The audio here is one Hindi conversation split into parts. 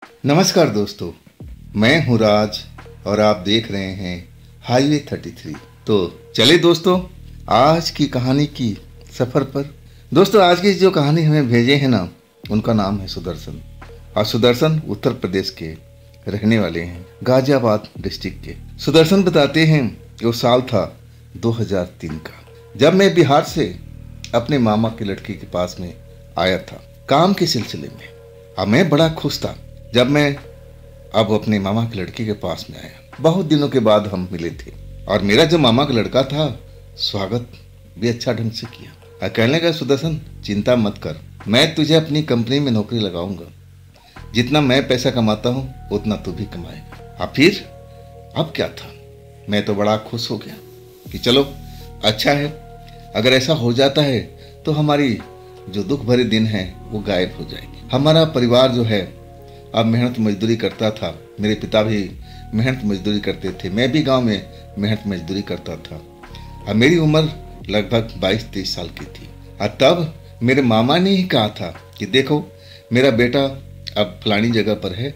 नमस्कार दोस्तों, मैं हूँ राज और आप देख रहे हैं हाईवे 33। तो चले दोस्तों आज की कहानी की सफ़र पर। दोस्तों आज की जो कहानी हमें भेजे हैं ना, उनका नाम है सुदर्शन। और सुदर्शन उत्तर प्रदेश के रहने वाले हैं, गाजियाबाद डिस्ट्रिक्ट के। सुदर्शन बताते हैं कि वो साल था 2003 का, जब मैं बिहार से अपने मामा की लड़की के पास में आया था काम के सिलसिले में। और मैं बड़ा खुश था जब मैं अब अपने मामा की लड़की के पास में आया। बहुत दिनों के बाद हम मिले थे और मेरा जो मामा का लड़का था स्वागत भी अच्छा ढंग से किया और कहने लगा, सुदर्शन चिंता मत कर, मैं तुझे अपनी कंपनी में नौकरी लगाऊंगा। जितना मैं पैसा कमाता हूँ उतना तू भी कमाएगा। और फिर अब क्या था, मैं तो बड़ा खुश हो गया कि चलो अच्छा है, अगर ऐसा हो जाता है तो हमारी जो दुख भरे दिन हैं वो गायब हो जाएगी। हमारा परिवार जो है अब मेहनत मजदूरी करता था, मेरे पिता भी मेहनत मजदूरी करते थे, मैं भी गांव में मेहनत मजदूरी करता था। और मेरी उम्र लगभग 22-23 साल की थी। और तब मेरे मामा ने ही कहा था कि देखो मेरा बेटा अब फलानी जगह पर है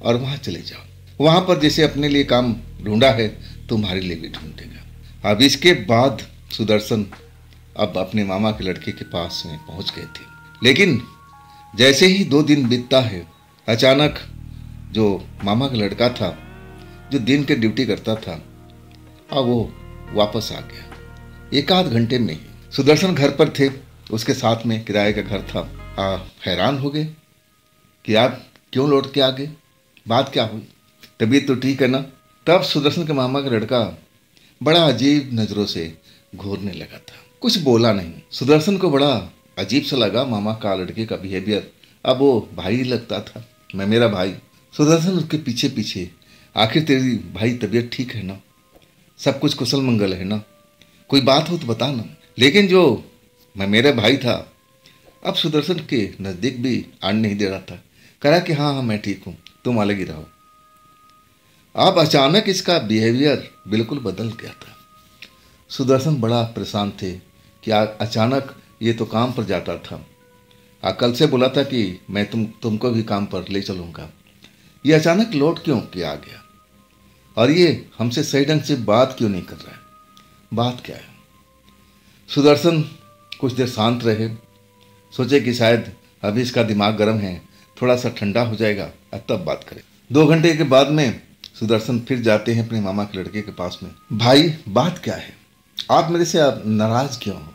और वहाँ चले जाओ, वहाँ पर जैसे अपने लिए काम ढूंढा है तुम्हारे लिए भी ढूंढेगा। अब इसके बाद सुदर्शन अब अपने मामा के लड़के के पास में पहुँच गए थे। लेकिन जैसे ही 2 दिन बीतता है, अचानक जो मामा का लड़का था जो दिन के ड्यूटी करता था, अब वो वापस आ गया 1 आध घंटे में ही। सुदर्शन घर पर थे, उसके साथ में किराए का घर था। हैरान हो गए कि आप क्यों लौट के आ गए, बात क्या हुई, तबीयत तो ठीक है ना। तब सुदर्शन के मामा का लड़का बड़ा अजीब नज़रों से घूरने लगा था, कुछ बोला नहीं। सुदर्शन को बड़ा अजीब सा लगा मामा का लड़के का बिहेवियर। अब वो भाई लगता था, मैं मेरा भाई। सुदर्शन उसके पीछे पीछे, आखिर तेरी भाई तबीयत ठीक है ना, सब कुछ कुशल मंगल है ना, कोई बात हो तो बता ना। लेकिन जो मैं मेरा भाई था अब सुदर्शन के नज़दीक भी आने नहीं दे रहा था, कहा कि हाँ हाँ मैं ठीक हूँ, तुम अलग ही रहो। अब अचानक इसका बिहेवियर बिल्कुल बदल गया था। सुदर्शन बड़ा परेशान थे कि अचानक ये तो काम पर जाता था, कल से बोला था कि मैं तुमको भी काम पर ले चलूँगा, ये अचानक लौट क्यों के आ गया, और ये हमसे सही ढंग से बात क्यों नहीं कर रहा है, बात क्या है। सुदर्शन कुछ देर शांत रहे, सोचे कि शायद अभी इसका दिमाग गर्म है, थोड़ा सा ठंडा हो जाएगा और तब बात करें। 2 घंटे के बाद में सुदर्शन फिर जाते हैं अपने मामा के लड़के के पास में। भाई बात क्या है, आप मेरे से आप नाराज़ क्यों हो।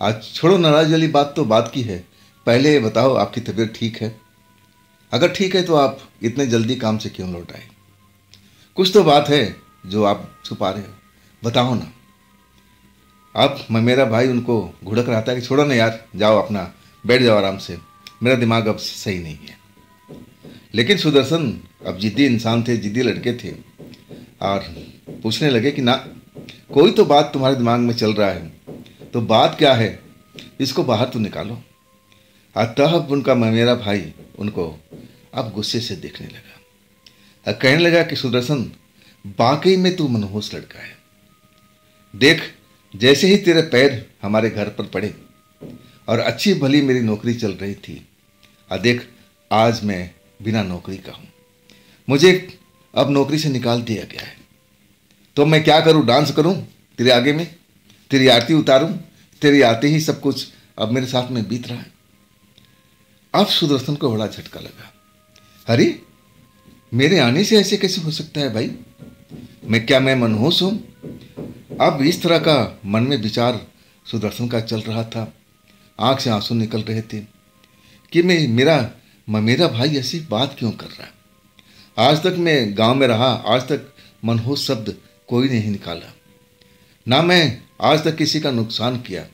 आज छोड़ो नाराज़ वाली बात, तो बात की है, पहले ये बताओ आपकी तबीयत ठीक है, अगर ठीक है तो आप इतने जल्दी काम से क्यों लौट आए, कुछ तो बात है जो आप छुपा रहे हो, बताओ ना। अब मेरा भाई उनको घुड़क रहा था कि छोड़ो ना यार, जाओ अपना बैठ जाओ आराम से, मेरा दिमाग अब सही नहीं है। लेकिन सुदर्शन अब जिद्दी इंसान थे, जिद्दी लड़के थे, और पूछने लगे कि ना कोई तो बात तुम्हारे दिमाग में चल रहा है, तो बात क्या है इसको बाहर तो निकालो। तब उनका मेरा भाई उनको अब गुस्से से देखने लगा, कहने लगा कि सुदर्शन वाकई में तू मनहूस लड़का है। देख जैसे ही तेरे पैर हमारे घर पर पड़े और अच्छी भली मेरी नौकरी चल रही थी, देख आज मैं बिना नौकरी का हूँ, मुझे अब नौकरी से निकाल दिया गया है, तो मैं क्या करूँ, डांस करूँ तेरे आगे में, तेरी आरती उतारूँ, तेरी आते ही सब कुछ अब मेरे साथ में बीत रहा है। अब सुदर्शन को बड़ा झटका लगा, अरे मेरे आने से ऐसे कैसे हो सकता है भाई, मैं मनहूस हूँ। अब इस तरह का मन में विचार सुदर्शन का चल रहा था, आंख से आंसू निकल रहे थे कि मेरा भाई ऐसी बात क्यों कर रहा है। आज तक मैं गांव में रहा, आज तक मनहूस शब्द कोई नहीं निकाला, ना मैं आज तक किसी का नुकसान किया,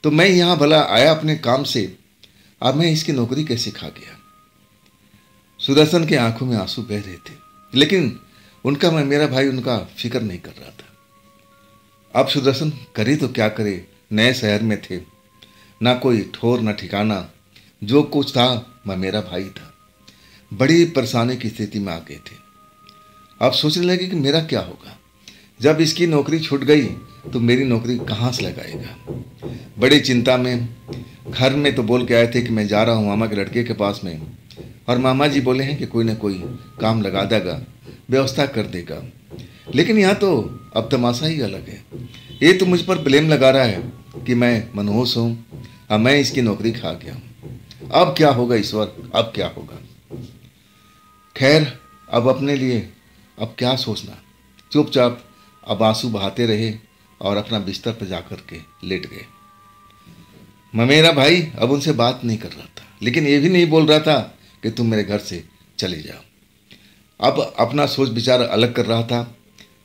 तो मैं यहाँ भला आया अपने काम से, अब मैं इसकी नौकरी कैसे खा गया। सुदर्शन की आंखों में आंसू बह रहे थे, लेकिन उनका मेरा भाई उनका फिक्र नहीं कर रहा था। अब सुदर्शन करे तो क्या करे, नए शहर में थे, ना कोई ठोर ना ठिकाना, जो कुछ था मेरा भाई था, बड़ी परेशानी की स्थिति में आ गए थे। अब सोचने लगे कि मेरा क्या होगा, जब इसकी नौकरी छूट गई तो मेरी नौकरी कहाँ से लगाएगा। बड़ी चिंता में घर में तो बोल के आए थे कि मैं जा रहा हूँ मामा के लड़के के पास में, और मामा जी बोले हैं कि कोई ना कोई काम लगा देगा, व्यवस्था कर देगा। लेकिन यहाँ तो अब तमाशा ही अलग है। ये तो मुझ पर ब्लेम लगा रहा है कि मैं मनहूस हूँ, अब मैं इसकी नौकरी खा गया हूँ। अब क्या होगा ईश्वर, अब क्या होगा। खैर, अब अपने लिए अब क्या सोचना। चुपचाप अब आंसू बहाते रहे और अपना बिस्तर पर जाकर के लेट गए। मेरा भाई अब उनसे बात नहीं कर रहा था, लेकिन ये भी नहीं बोल रहा था कि तुम मेरे घर से चले जाओ। अब अपना सोच विचार अलग कर रहा था।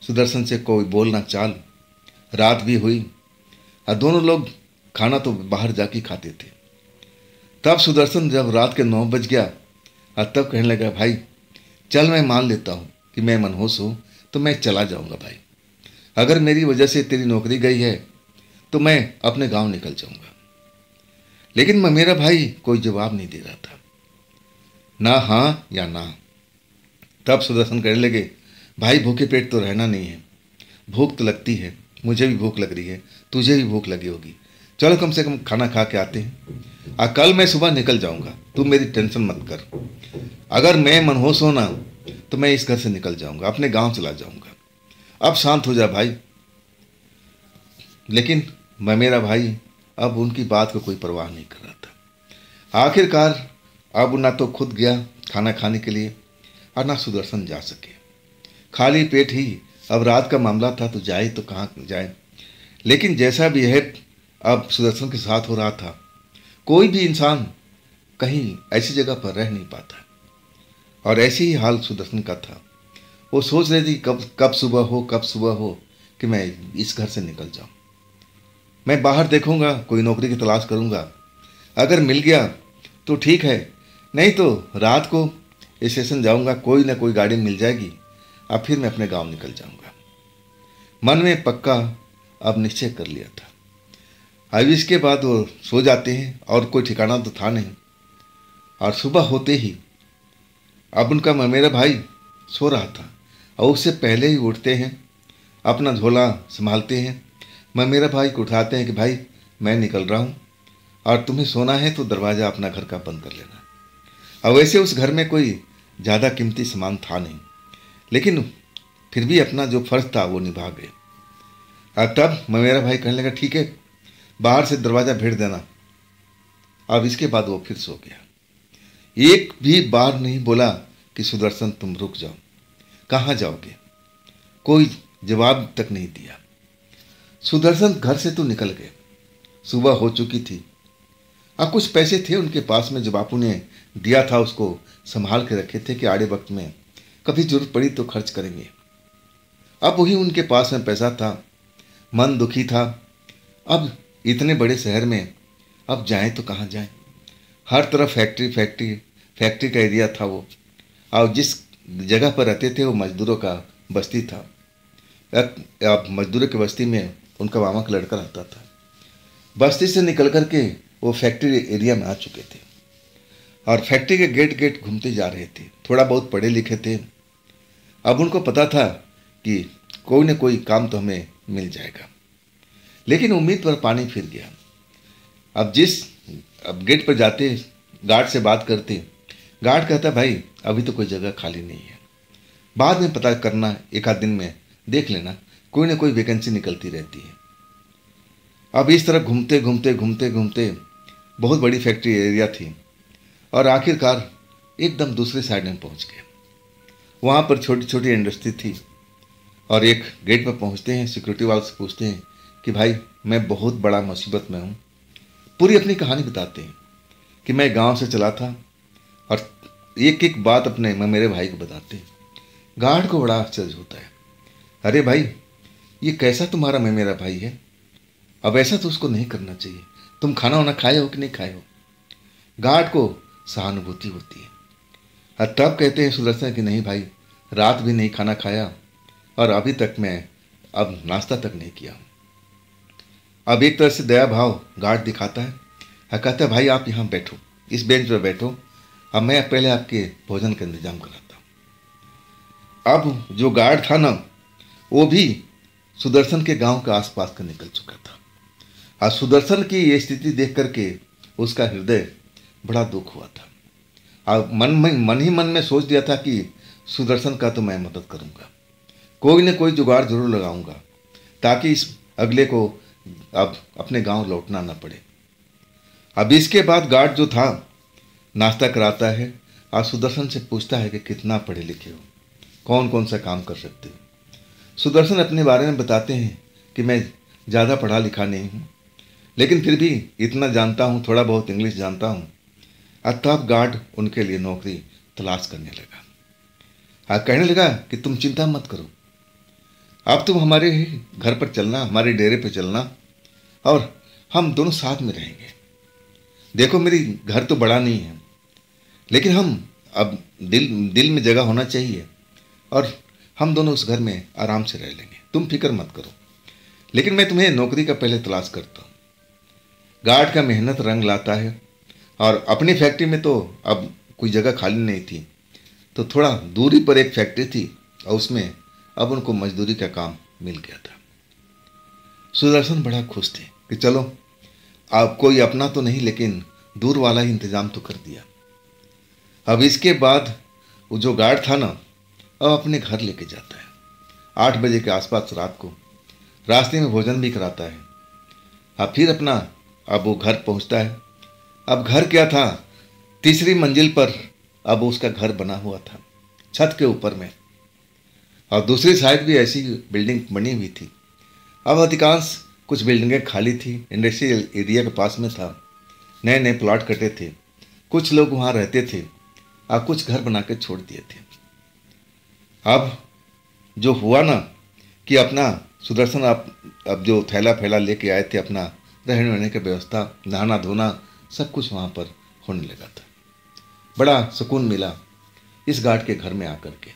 सुदर्शन से कोई बोलना चाल। रात भी हुई और दोनों लोग खाना तो बाहर जाके खाते थे। तब सुदर्शन जब रात के 9 बज गया और तब कहने लगा, भाई चल, मैं मान लेता हूँ कि मैं मनहूस हूँ, तो मैं चला जाऊँगा भाई। अगर मेरी वजह से तेरी नौकरी गई है तो मैं अपने गांव निकल जाऊँगा। लेकिन मेरा भाई कोई जवाब नहीं दे रहा था, ना हाँ या ना। तब सुदर्शन कहने लगे, भाई भूखे पेट तो रहना नहीं है, भूख तो लगती है, मुझे भी भूख लग रही है, तुझे भी भूख लगी होगी। चलो कम से कम खाना खा के आते हैं। कल मैं सुबह निकल जाऊंगा, तू मेरी टेंशन मत कर। अगर मैं मनहूस हो ना तो मैं इस घर से निकल जाऊंगा, अपने गांव चला जाऊंगा। अब शांत हो जा भाई। लेकिन मेरा भाई अब उनकी बात को कोई परवाह नहीं कर रहा था। आखिरकार अब ना तो खुद गया खाना खाने के लिए और ना सुदर्शन जा सके। खाली पेट ही अब रात का मामला था, तो जाए तो कहाँ जाए। लेकिन जैसा भी है, अब सुदर्शन के साथ हो रहा था। कोई भी इंसान कहीं ऐसी जगह पर रह नहीं पाता, और ऐसे ही हाल सुदर्शन का था। वो सोच रही थी कब सुबह हो, कब सुबह हो कि मैं इस घर से निकल जाऊं। मैं बाहर देखूंगा, कोई नौकरी की तलाश करूंगा। अगर मिल गया तो ठीक है, नहीं तो रात को स्टेशन जाऊंगा, कोई ना कोई गाड़ी मिल जाएगी, अब फिर मैं अपने गांव निकल जाऊंगा। मन में पक्का अब निश्चय कर लिया था। अब इसके बाद वो सो जाते हैं और कोई ठिकाना तो था नहीं। और सुबह होते ही अब उनका मेरा भाई सो रहा था और उससे पहले ही उठते हैं, अपना झोला संभालते हैं। मेरा भाई को उठाते हैं कि भाई मैं निकल रहा हूँ और तुम्हें सोना है तो दरवाज़ा अपना घर का बंद कर लेना। अब वैसे उस घर में कोई ज़्यादा कीमती सामान था नहीं, लेकिन फिर भी अपना जो फ़र्ज था वो निभा गए। और तब मेरा भाई कहने लगा, ठीक है, बाहर से दरवाज़ा भेड़ देना। अब इसके बाद वो फिर सो गया। एक भी बार नहीं बोला कि सुदर्शन तुम रुक जाओ, कहाँ जाओगे। कोई जवाब तक नहीं दिया। सुदर्शन घर से तो निकल गए। सुबह हो चुकी थी। अब कुछ पैसे थे उनके पास में जो बापू ने दिया था, उसको संभाल के रखे थे कि आड़े वक्त में कभी जरूरत पड़ी तो खर्च करेंगे। अब वही उनके पास में पैसा था। मन दुखी था। अब इतने बड़े शहर में अब जाएं तो कहाँ जाएं। हर तरफ फैक्ट्री का एरिया था वो। और जिस जगह पर रहते थे वो मजदूरों का बस्ती था। अब मजदूरों की बस्ती में उनका मामा का लड़का रहता था। बस्ती से निकल कर के वो फैक्ट्री एरिया में आ चुके थे और फैक्ट्री के गेट घूमते जा रहे थे। थोड़ा बहुत पढ़े लिखे थे। अब उनको पता था कि कोई न कोई काम तो हमें मिल जाएगा। लेकिन उम्मीद पर पानी फिर गया। अब गेट पर जाते, गार्ड से बात करते। गार्ड कहता, भाई अभी तो कोई जगह खाली नहीं है, बाद में पता करना, एक आध दिन में देख लेना, कोई ना कोई वैकेंसी निकलती रहती है। अब इस तरह घूमते बहुत बड़ी फैक्ट्री एरिया थी और आखिरकार एकदम दूसरे साइड में पहुंच गए। वहाँ पर छोटी छोटी इंडस्ट्री थी और एक गेट पर पहुँचते हैं, सिक्योरिटी वाले से पूछते हैं कि भाई मैं बहुत बड़ा मुसीबत में हूँ। पूरी अपनी कहानी बताते हैं कि मैं गांव से चला था और एक एक बात अपने मेरे भाई को बताते हैं। गार्ड को बड़ा आश्चर्य होता है, अरे भाई ये कैसा तुम्हारा मेरा भाई है, अब ऐसा तो उसको नहीं करना चाहिए, तुम खाना वाना खाए हो कि नहीं खाए हो। गार्ड को सहानुभूति होती है और तब कहते हैं सुदर्शन कि नहीं भाई, रात भी नहीं खाना खाया और अभी तक मैं अब नाश्ता तक नहीं किया। अब एक तरह से दया भाव गार्ड दिखाता है और कहता है, भाई आप यहाँ बैठो, इस बेंच पर बैठो, अब मैं पहले आपके भोजन का इंतजाम कराता हूँ। अब जो गार्ड था ना, वो भी सुदर्शन के गांव के आसपास का निकल चुका था और सुदर्शन की ये स्थिति देख करके उसका हृदय बड़ा दुख हुआ था। अब मन ही मन में सोच दिया था कि सुदर्शन का तो मैं मदद करूंगा, कोई न कोई जुगाड़ जरूर लगाऊंगा ताकि इस अगले को अब अपने गांव लौटना न पड़े। अब इसके बाद गार्ड जो था नाश्ता कराता है और सुदर्शन से पूछता है कि कितना पढ़े लिखे हो, कौन कौन सा काम कर सकते हो। सुदर्शन अपने बारे में बताते हैं कि मैं ज़्यादा पढ़ा लिखा नहीं हूँ, लेकिन फिर भी इतना जानता हूँ, थोड़ा बहुत इंग्लिश जानता हूँ। तब गार्ड उनके लिए नौकरी तलाश करने लगा। कहने लगा कि तुम चिंता मत करो, अब तुम हमारे ही घर पर चलना, हमारे डेरे पर चलना और हम दोनों साथ में रहेंगे। देखो मेरी घर तो बड़ा नहीं है, लेकिन हम अब दिल में जगह होना चाहिए और हम दोनों उस घर में आराम से रह लेंगे, तुम फिक्र मत करो। लेकिन मैं तुम्हें नौकरी का पहले तलाश करता हूँ। गार्ड का मेहनत रंग लाता है और अपनी फैक्ट्री में तो अब कोई जगह खाली नहीं थी, तो थोड़ा दूरी पर एक फैक्ट्री थी और उसमें अब उनको मजदूरी का काम मिल गया था। सुदर्शन बड़ा खुश थे कि चलो अब कोई अपना तो नहीं, लेकिन दूर वाला ही इंतजाम तो कर दिया। अब इसके बाद वो जो गार्ड था ना, अब अपने घर लेके जाता है 8 बजे के आसपास रात को, रास्ते में भोजन भी कराता है। अब फिर अपना अब वो घर पहुंचता है। अब घर क्या था, तीसरी मंजिल पर अब उसका घर बना हुआ था छत के ऊपर में, और दूसरी साइड भी ऐसी बिल्डिंग बनी हुई थी। अब अधिकांश कुछ बिल्डिंगें खाली थी, इंडस्ट्रियल एरिया के पास में था, नए नए प्लॉट कटे थे, कुछ लोग वहाँ रहते थे और कुछ घर बना के छोड़ दिए थे। अब जो हुआ ना कि अपना सुदर्शन अब जो थैला फैला लेके आए थे, अपना रहने वहने की व्यवस्था, नहाना धोना सब कुछ वहाँ पर होने लगा था। बड़ा सुकून मिला इस गार्ड के घर में आकर के।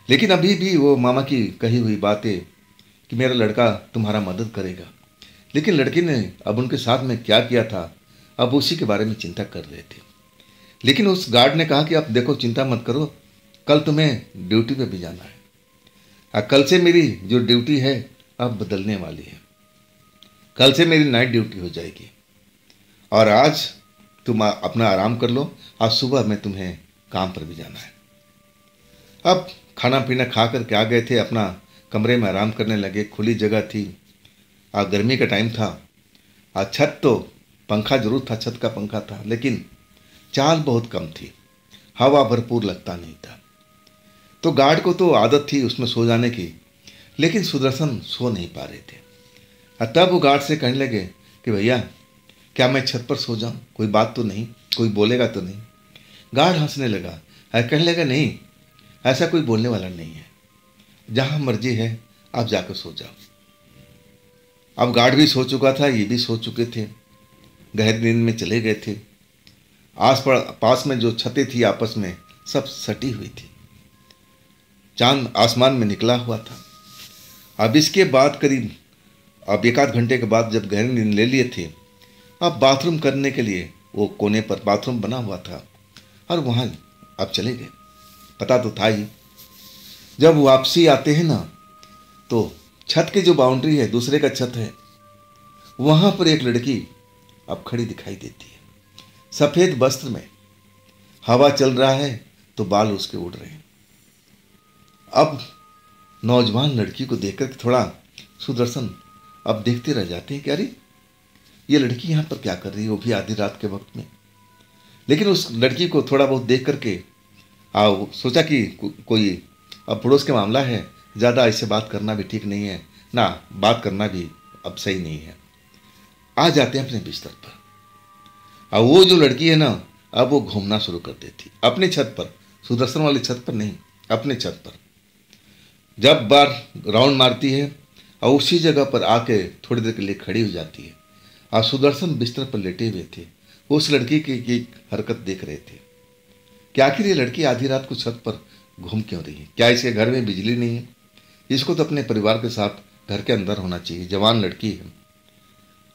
लेकिन अभी भी वो मामा की कही हुई बातें कि मेरा लड़का तुम्हारा मदद करेगा, लेकिन लड़की ने अब उनके साथ में क्या किया था अब उसी के बारे में चिंता कर रहे थे। लेकिन उस गार्ड ने कहा कि आप देखो चिंता मत करो, कल तुम्हें ड्यूटी पे भी जाना है, कल से मेरी जो ड्यूटी है अब बदलने वाली है, कल से मेरी नाइट ड्यूटी हो जाएगी और आज तुम अपना आराम कर लो, आज सुबह में तुम्हें काम पर भी जाना है। अब खाना पीना खा कर के आ गए थे, अपना कमरे में आराम करने लगे। खुली जगह थी और गर्मी का टाइम था और छत तो पंखा जरूर था, छत का पंखा था, लेकिन चाल बहुत कम थी, हवा भरपूर लगता नहीं था। तो गार्ड को तो आदत थी उसमें सो जाने की, लेकिन सुदर्शन सो नहीं पा रहे थे। तब वो गार्ड से कहने लगे कि भैया क्या मैं छत पर सो जाऊं, कोई बात तो नहीं, कोई बोलेगा तो नहीं। गार्ड हंसने लगा, कहने लगा नहीं, ऐसा कोई बोलने वाला नहीं है, जहां मर्जी है आप जाकर सो जाओ। अब गार्ड भी सो चुका था, ये भी सो चुके थे, गहरी नींद में चले गए थे। पास में जो छतें थी आपस में सब सटी हुई थी, चांद आसमान में निकला हुआ था। अब इसके बाद करीब अब 1 आध घंटे के बाद जब गहरी नींद ले लिए थे, अब बाथरूम करने के लिए वो कोने पर बाथरूम बना हुआ था और वहाँ अब चले गए। पता तो था ही, जब वापसी आते हैं ना तो छत की जो बाउंड्री है, दूसरे का छत है, वहाँ पर एक लड़की अब खड़ी दिखाई देती है, सफ़ेद वस्त्र में, हवा चल रहा है तो बाल उसके उड़ रहे हैं। अब नौजवान लड़की को देखकर थोड़ा सुदर्शन अब देखते रह जाते हैं कि अरे ये लड़की यहाँ पर क्या कर रही है, वो भी आधी रात के वक्त में। लेकिन उस लड़की को थोड़ा बहुत देख करके सोचा कि कोई अब पड़ोस के मामला है, ज़्यादा इससे बात करना भी ठीक नहीं है ना, बात करना भी अब सही नहीं है। आ जाते हैं अपने बिस्तर पर। अब वो जो लड़की है ना, अब वो घूमना शुरू कर देती अपनी छत पर, सुदर्शन वाली छत पर नहीं, अपने छत पर। जब बार राउंड मारती है और उसी जगह पर आके थोड़ी देर के लिए खड़ी हो जाती है और सुदर्शन बिस्तर पर लेटे हुए थे, उस लड़की की हरकत देख रहे थे कि आखिर ये लड़की आधी रात को छत पर घूम क्यों रही है, क्या इसके घर में बिजली नहीं है, इसको तो अपने परिवार के साथ घर के अंदर होना चाहिए, जवान लड़की है।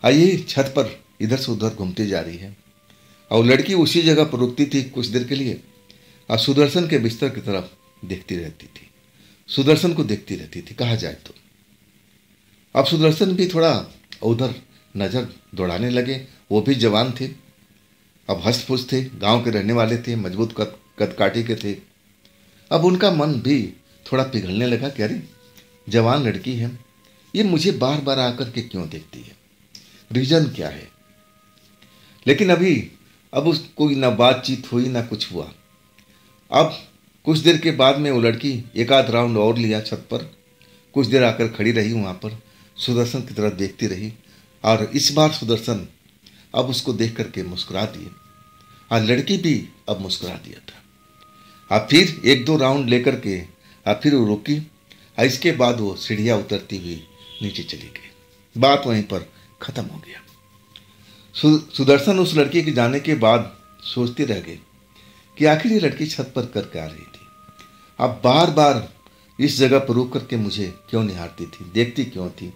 आइए छत पर इधर से उधर घूमती जा रही है और लड़की उसी जगह पर रुकती थी कुछ देर के लिए और सुदर्शन के बिस्तर की तरफ देखती रहती थी, सुदर्शन को देखती रहती थी, कहा जाए तो। अब सुदर्शन भी थोड़ा उधर नज़र दौड़ाने लगे, वो भी जवान थे। अब हष्ट-पुष्ट थे, गांव के रहने वाले थे, मजबूत कदकाठी के थे। अब उनका मन भी थोड़ा पिघलने लगा कि अरे जवान लड़की है, ये मुझे बार बार आकर के क्यों देखती है, रीजन क्या है। लेकिन अब उस कोई ना बातचीत हुई ना कुछ हुआ। अब कुछ देर के बाद में वो लड़की एक आध राउंड और लिया छत पर, कुछ देर आकर खड़ी रही वहाँ पर, सुदर्शन की तरफ देखती रही। और इस बार सुदर्शन अब उसको देख करके मुस्कुरा दिए और लड़की भी अब मुस्कुरा दिया था। अब फिर एक दो राउंड लेकर के अब फिर वो रुकी और इसके बाद वो सीढ़ियाँ उतरती हुई नीचे चली गई। बात वहीं पर खत्म हो गया। सुदर्शन उस लड़की के जाने के बाद सोचते रह गए कि आखिर ये लड़की छत पर करके आ रही थी, अब बार बार इस जगह पर रुक करके मुझे क्यों निहारती थी, देखती क्यों थी।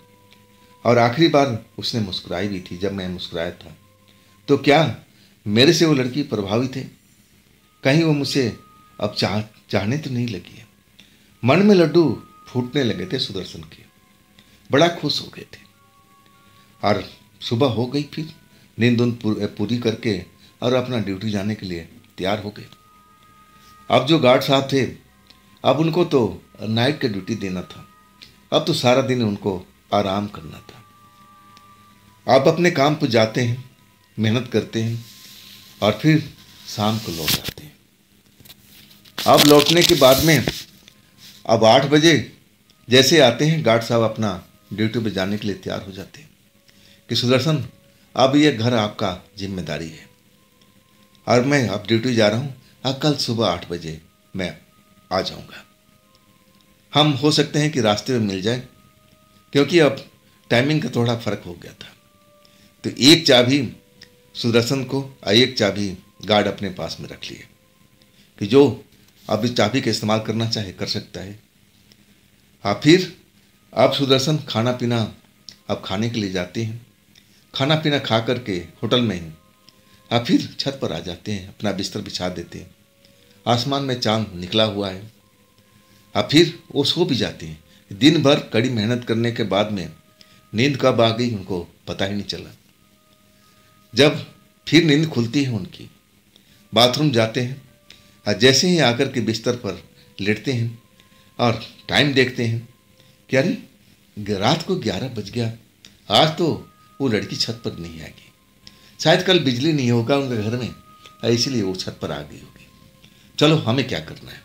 और आखिरी बार उसने मुस्कुराई भी थी जब मैं मुस्कुराया था। तो क्या मेरे से वो लड़की प्रभावित है? कहीं वो मुझसे अब चाहने तो नहीं लगी है? मन में लड्डू फूटने लगे थे सुदर्शन के, बड़ा खुश हो गए थे। और सुबह हो गई, फिर नींद पूरी करके और अपना ड्यूटी जाने के लिए तैयार हो गए। अब जो गार्ड साहब थे, अब उनको तो नाइट का ड्यूटी देना था, अब तो सारा दिन उनको आराम करना था। आप अपने काम पर जाते हैं, मेहनत करते हैं और फिर शाम को लौट आते हैं। अब लौटने के बाद में अब 8 बजे जैसे आते हैं, गार्ड साहब अपना ड्यूटी पे जाने के लिए तैयार हो जाते हैं कि सुदर्शन अब ये घर आपका जिम्मेदारी है और मैं अब ड्यूटी जा रहा हूँ, अब कल सुबह 8 बजे मैं आ जाऊँगा। हम हो सकते हैं कि रास्ते में मिल जाए, क्योंकि अब टाइमिंग का थोड़ा फर्क हो गया था। तो एक चाबी सुदर्शन को और एक चाबी गार्ड अपने पास में रख लिए कि जो अब इस चाबी का इस्तेमाल करना चाहे कर सकता है। फिर अब सुदर्शन खाना पीना अब खाने के लिए जाते हैं, खाना पीना खा करके होटल में ही अब फिर छत पर आ जाते हैं, अपना बिस्तर बिछा देते हैं। आसमान में चांद निकला हुआ है। अब फिर वो सो भी जाते हैं। दिन भर कड़ी मेहनत करने के बाद में नींद कब आ गई उनको पता ही नहीं चला। जब फिर नींद खुलती है उनकी, बाथरूम जाते हैं और जैसे ही आकर के बिस्तर पर लेटते हैं और टाइम देखते हैं कि अरे रात को 11 बज गया, आज तो वो लड़की छत पर नहीं आएगी, शायद कल बिजली नहीं होगा उनके घर में, इसलिए वो छत पर आ गई होगी। चलो हमें क्या करना है,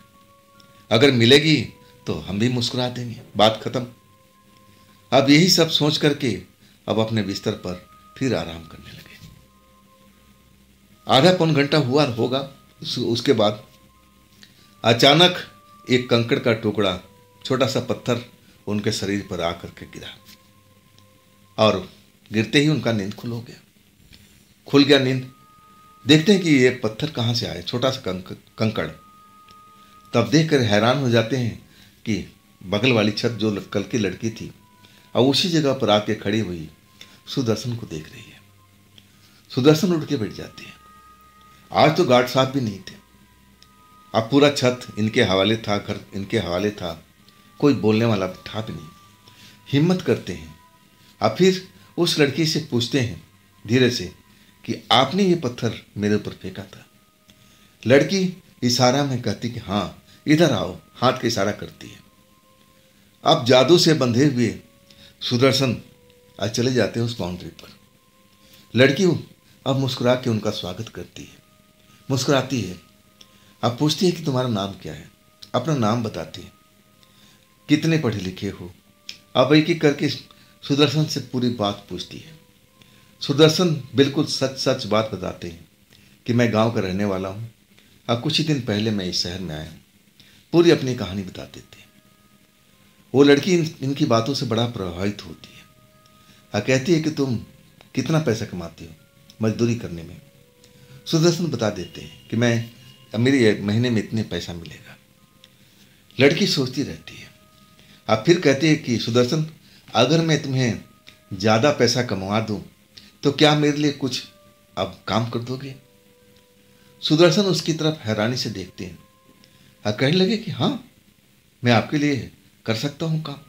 अगर मिलेगी तो हम भी मुस्कुरा देंगे, बात खत्म। अब यही सब सोच करके अब अपने बिस्तर पर फिर आराम करने लगे। आधा पौन घंटा हुआ होगा, उसके बाद अचानक एक कंकड़ का टुकड़ा, छोटा सा पत्थर उनके शरीर पर आकर के गिरा और गिरते ही उनका नींद खुल गया नींद। देखते हैं कि ये पत्थर कहाँ से आए, छोटा सा कंकड़। तब देखकर हैरान हो जाते हैं कि बगल वाली छत जो कल की लड़की थी अब उसी जगह पर आके खड़ी हुई सुदर्शन को देख रही है। सुदर्शन उठ के बैठ जाते हैं। आज तो गार्ड साहब भी नहीं थे, अब पूरा छत इनके हवाले था, घर इनके हवाले था, कोई बोलने वाला था भी नहीं। हिम्मत करते हैं, अब फिर उस लड़की से पूछते हैं धीरे से कि आपने ये पत्थर मेरे ऊपर फेंका था। लड़की इशारा में कहती कि हाँ इधर आओ, हाथ का इशारा करती है। अब जादू से बंधे हुए सुदर्शन आज चले जाते हैं उस बाउंड्री पर। लड़की अब मुस्कुरा के उनका स्वागत करती है, मुस्कुराती है। अब पूछती है कि तुम्हारा नाम क्या है, अपना नाम बताती है, कितने पढ़े लिखे हो। अब एक एक करके सुदर्शन से पूरी बात पूछती है। सुदर्शन बिल्कुल सच सच बात बताते हैं कि मैं गांव का रहने वाला हूँ, अब कुछ ही दिन पहले मैं इस शहर में आया हूँ। पूरी अपनी कहानी बता देते हैं। वो लड़की इनकी बातों से बड़ा प्रभावित होती है। कहती है कि तुम कितना पैसा कमाती हो मजदूरी करने में। सुदर्शन बता देते हैं कि मेरे महीने में इतने पैसा मिलेगा। लड़की सोचती रहती है। अब फिर कहती है कि सुदर्शन अगर मैं तुम्हें ज़्यादा पैसा कमवा दूं तो क्या मेरे लिए कुछ अब काम कर दोगे। सुदर्शन उसकी तरफ हैरानी से देखते हैं और कहने लगे कि हाँ मैं आपके लिए कर सकता हूँ काम,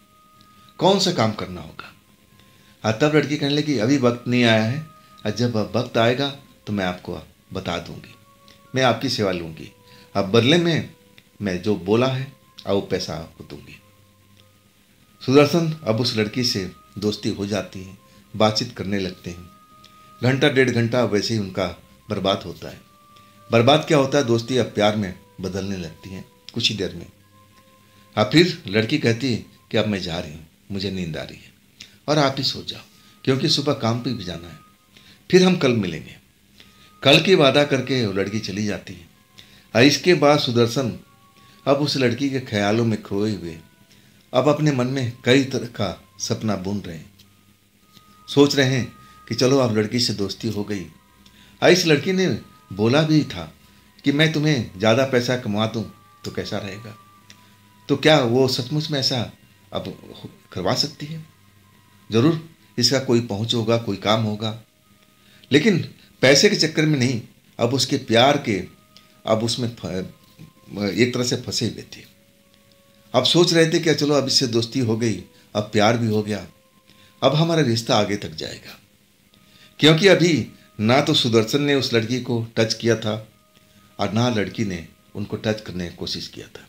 कौन सा काम करना होगा। तब लड़की कहने लगी अभी वक्त नहीं आया है, और जब वक्त आएगा तो मैं आपको बता दूंगी, मैं आपकी सेवा लूंगी, अब बदले में मैं जो बोला है अब वो पैसा आपको दूंगी। सुदर्शन अब उस लड़की से दोस्ती हो जाती है, बातचीत करने लगते हैं। घंटा 1.5 घंटा वैसे ही उनका बर्बाद होता है। बर्बाद क्या होता है, दोस्ती अब प्यार में बदलने लगती है कुछ ही देर में। अब फिर लड़की कहती है कि अब मैं जा रही हूँ, मुझे नींद आ रही है और आप ही सो जाओ, क्योंकि सुबह काम पे भी जाना है, फिर हम कल मिलेंगे। कल की वादा करके वो लड़की चली जाती है। और इसके बाद सुदर्शन अब उस लड़की के ख्यालों में खोए हुए अब अपने मन में कई तरह का सपना बुन रहे हैं। सोच रहे हैं कि चलो अब लड़की से दोस्ती हो गई। और इस लड़की ने बोला भी था कि मैं तुम्हें ज़्यादा पैसा कमा दूँ तो कैसा रहेगा। तो क्या वो सचमुच में ऐसा अब करवा सकती है? ज़रूर इसका कोई पहुँच होगा, कोई काम होगा, लेकिन पैसे के चक्कर में नहीं, अब उसके प्यार के अब उसमें एक तरह से फंसे हुए थे। अब सोच रहे थे कि चलो अब इससे दोस्ती हो गई, अब प्यार भी हो गया, अब हमारा रिश्ता आगे तक जाएगा। क्योंकि अभी ना तो सुदर्शन ने उस लड़की को टच किया था और ना लड़की ने उनको टच करने की कोशिश किया था।